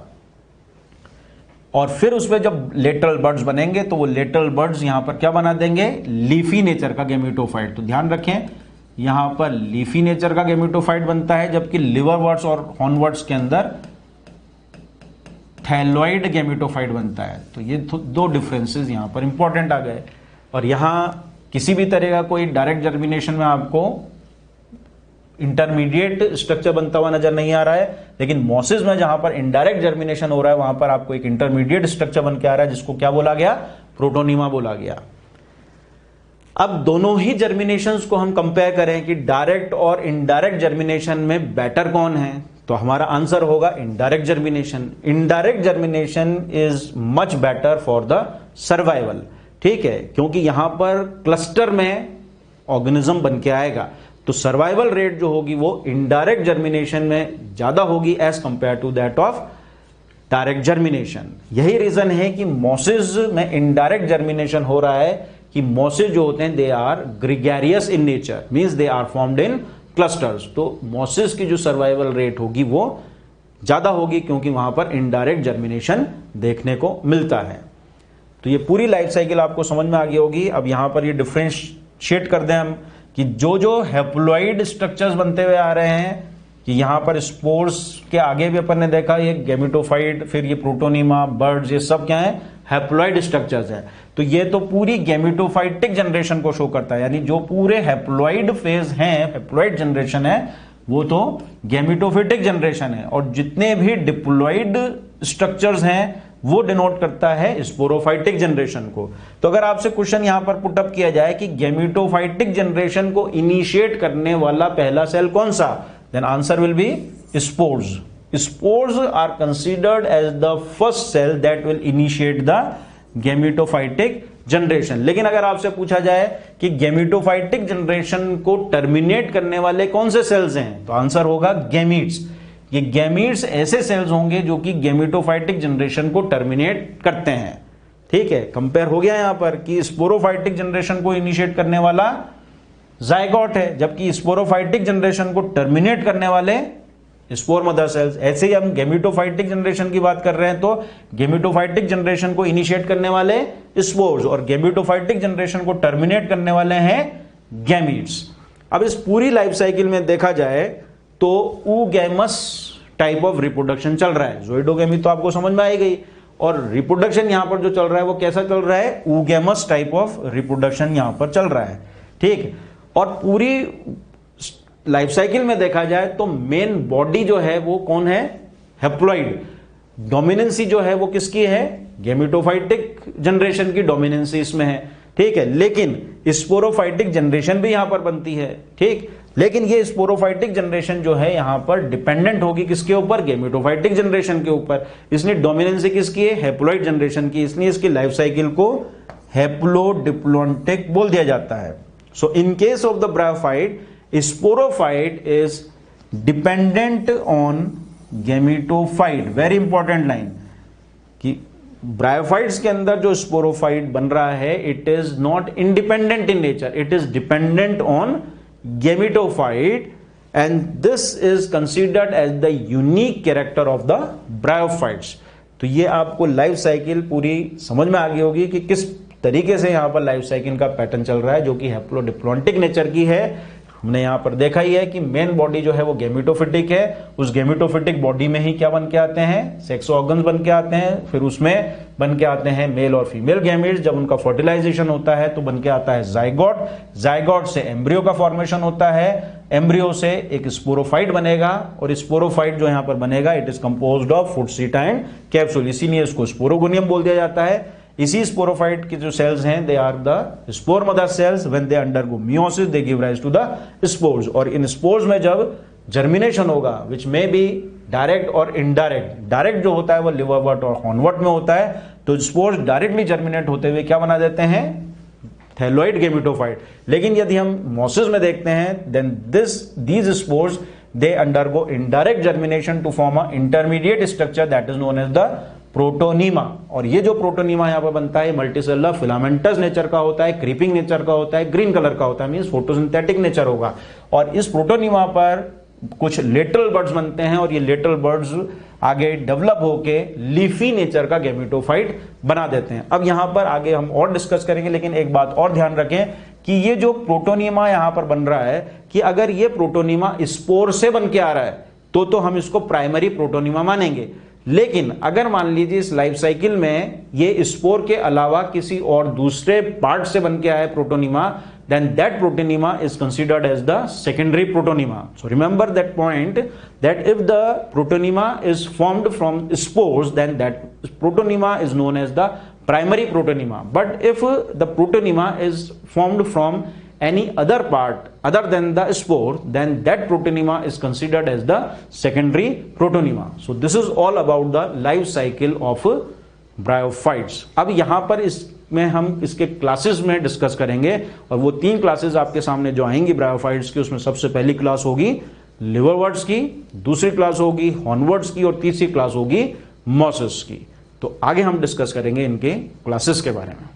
और फिर उसमें जब लेटरल बड्स बनेंगे तो वो लेटरल बड्स यहां पर क्या बना देंगे, लीफी नेचर का गेमिटोफाइट। तो ध्यान रखें, यहां पर लीफी नेचर का गेमिटोफाइट बनता है, जबकि लिवरवर्ट्स और हॉर्नवर्ट्स के अंदर थैलॉइड गेमिटोफाइट बनता है। तो ये दो डिफरेंसेस यहां पर इंपॉर्टेंट आ गए। और यहां किसी भी तरह का कोई डायरेक्ट जर्मिनेशन में आपको इंटरमीडिएट स्ट्रक्चर बनता हुआ नजर नहीं आ रहा है, लेकिन मॉसिस में जहां पर इनडायरेक्ट जर्मिनेशन हो रहा है वहां पर आपको एक इंटरमीडिएट स्ट्रक्चर बन के आ रहा है, जिसको क्या बोला गया, प्रोटोनीमा बोला गया। अब दोनों ही जर्मिनेशंस को हम कंपेयर करें कि डायरेक्ट और इनडायरेक्ट जर्मिनेशन में बेटर कौन है, तो हमारा आंसर होगा indirect germination. Indirect germination is much better for the survival. ठीक है, क्योंकि यहां पर क्लस्टर में ऑर्गेनिज्म बन के आएगा, तो सर्वाइवल रेट जो होगी वो इनडायरेक्ट जर्मिनेशन में ज्यादा होगी as compare to that of direct germination. यही रीजन है कि मॉसिस में इनडायरेक्ट जर्मिनेशन हो रहा है कि मॉसिस जो होते हैं they are gregarious in nature, means they are formed in clusters. तो मॉसिस की जो सर्वाइवल रेट होगी वो ज्यादा होगी क्योंकि वहां पर इनडायरेक्ट जर्मिनेशन देखने को मिलता है। तो ये पूरी लाइफ साइकिल आपको समझ में आ गई होगी। अब यहां पर ये डिफरेंशिएट कर दें हम कि जो जो हैप्लॉइड स्ट्रक्चर्स बनते हुए आ रहे हैं, कि यहां पर स्पोर्स के आगे भी अपन ने देखा ये गेमिटोफाइट, फिर ये प्रोटोनीमा, बर्ड्स, ये सब क्या है, हैप्लॉइड स्ट्रक्चर्स है। तो ये तो पूरी गेमिटोफाइटिक जनरेशन को शो करता है, यानी जो पूरे हैप्लॉइड फेज हैं, हैप्लॉइड जनरेशन है, वो तो गेमिटोफिटिक जनरेशन है। और जितने भी डिप्लॉइड स्ट्रक्चर्स हैं वो डिनोट करता है स्पोरोफाइटिक जनरेशन को। तो अगर आपसे क्वेश्चन यहां पर पुटअप किया जाए कि गेमिटोफाइटिक जनरेशन को इनिशिएट करने वाला पहला सेल कौन सा, then answer will be spores. Spores are considered as the first cell that will initiate the gametophytic generation. लेकिन अगर आपसे पूछा जाए कि गेमिटोफाइटिक जनरेशन को टर्मिनेट करने वाले कौन से सेल्स हैं, तो आंसर होगा गैमीट्स। ये गैमीट्स ऐसे सेल्स होंगे जो कि गेमिटोफाइटिक जनरेशन को टर्मिनेट करते हैं। ठीक है, कंपेयर हो गया यहां पर कि स्पोरोफाइटिक जनरेशन को इनिशिएट करने वाला जायगोट है, जबकि स्पोरोफाइटिक जनरेशन को टर्मिनेट करने वाले स्पोर मदर सेल्स। ऐसे ही हम गेमिटोफाइटिक जनरेशन की बात कर रहे हैं तो गेमिटोफाइटिक जनरेशन को इनिशिएट करने वाले स्पोर्स और गेमिटोफाइटिक जनरेशन को टर्मिनेट करने वाले हैं गैमीट्स। अब इस पूरी लाइफ साइकिल में देखा जाए तो ऊगैमस टाइप ऑफ रिप्रोडक्शन चल रहा है। ज़ोइडोगेमी तो आपको समझ में आई गई, और रिप्रोडक्शन यहां पर जो चल रहा है वो कैसा चल रहा है, ऊगैमस टाइप ऑफ रिप्रोडक्शन यहां पर चल रहा है। ठीक, और पूरी लाइफ साइकिल में देखा जाए तो मेन बॉडी जो है वो कौन है, हैप्लॉइड। डोमिनेंसी जो है वो किसकी है, गेमिटोफाइटिक जनरेशन की डोमिनेंसी इसमें है। ठीक है, लेकिन स्पोरोफाइटिक जनरेशन भी यहां पर बनती है। ठीक, लेकिन ये स्पोरोफाइटिक जनरेशन जो है यहां पर डिपेंडेंट होगी किसके ऊपर, गेमिटोफाइटिक जनरेशन के ऊपर। इसलिए डोमिनेंसी किसकी है, हैप्लॉइड जनरेशन की, इसलिए इसकी लाइफ साइकिल को हैप्लोडिप्लॉन्टिक बोल दिया जाता है। So in case of the bryophyte, sporophyte is dependent on gametophyte. Very important line कि ब्रायोफाइट्स के अंदर जो स्पोरोफाइट बन रहा है it is not independent in nature, it is dependent on gametophyte, and this is considered as the unique character of the bryophytes. तो ये आपको लाइफ साइकिल पूरी समझ में आ गई होगी कि किस तरीके से यहाँ पर लाइफ साइकिल का पैटर्न चल रहा है जो कि हैप्लोडिप्लॉन्टिक नेचर की है। हमने यहाँ पर देखा ही है कि मेन बॉडी जो है वो गेमिटोफिटिक है, उस गेमिटोफिटिक बॉडी में ही क्या बन के आते हैं, सेक्स ऑर्गन्स बन के आते हैं, फिर उसमें बन के आते हैं मेल और फीमेल गैमेट्स। जब उनका फर्टिलाइजेशन होता है तो बन के आता है जाइगोट, जाइगोट से एम्ब्रियो का फॉर्मेशन होता है, एम्ब्रियो से एक स्पोरोफाइट बनेगा और स्पोरोफाइट जो यहाँ पर बनेगा it is composed of foot seta and capsule, इसीलिए इसको स्पोरोगोनियम बोल दिया जाता है। इसी स्पोरोफाइट के जो सेल्स हैं they are the spore mother cells, when they undergo meiosis they give rise to the spores. और इन स्पोर्स में जब जर्मिनेशन होगा विच मे बी डायरेक्ट और इनडायरेक्ट, डायरेक्ट जो होता है वो लिवरवर्ट और हॉर्नवर्ट में होता है, तो स्पोर्स डायरेक्टली जर्मिनेट होते हुए क्या बना देते हैं, थैलोइड गेमिटोफाइट। लेकिन यदि हम मोसिस में देखते हैं then these spores they undergo indirect germination to form a intermediate structure that is known as the protonema. और ये जो प्रोटोनीमा यहां पर बनता है मल्टीसेलुलर फिलामेंटस नेचर का होता है, क्रीपिंग नेचर का होता है, ग्रीन कलर का होता है, मींस फोटोसिंथेटिक नेचर होगा। और इस प्रोटोनीमा पर कुछ लेटरल बर्ड्स बनते हैं और ये लेटरल बर्ड्स आगे डेवलप होके लीफी नेचर का गेमिटोफाइट बना देते हैं। अब यहां पर आगे हम और डिस्कस करेंगे, लेकिन एक बात और ध्यान रखें कि ये जो प्रोटोनीमा यहां पर बन रहा है कि अगर ये प्रोटोनीमा स्पोर से बन के आ रहा है तो हम इसको प्राइमरी प्रोटोनीमा मानेंगे। लेकिन अगर मान लीजिए इस लाइफ साइकिल में ये स्पोर के अलावा किसी और दूसरे पार्ट से बन के आया है protonema, then that protonema is considered as the secondary protonema. So remember that point, that if the protonema is formed from spores, then that protonema is known as the primary protonema. But if the protonema is formed from any other part other than the spore, then that protonema is considered as the secondary protonema. So this is all about the life cycle of bryophytes. अब यहां पर इसमें हम इसके classes में discuss करेंगे और वो 3 क्लासेस आपके सामने जो आएंगी ब्रायोफाइट्स की, उसमें सबसे पहली क्लास होगी लिवरवर्ट्स की, दूसरी क्लास होगी हॉर्नवर्ट्स की और तीसरी क्लास होगी मोसिस की। तो आगे हम डिस्कस करेंगे इनके क्लासेस के बारे में।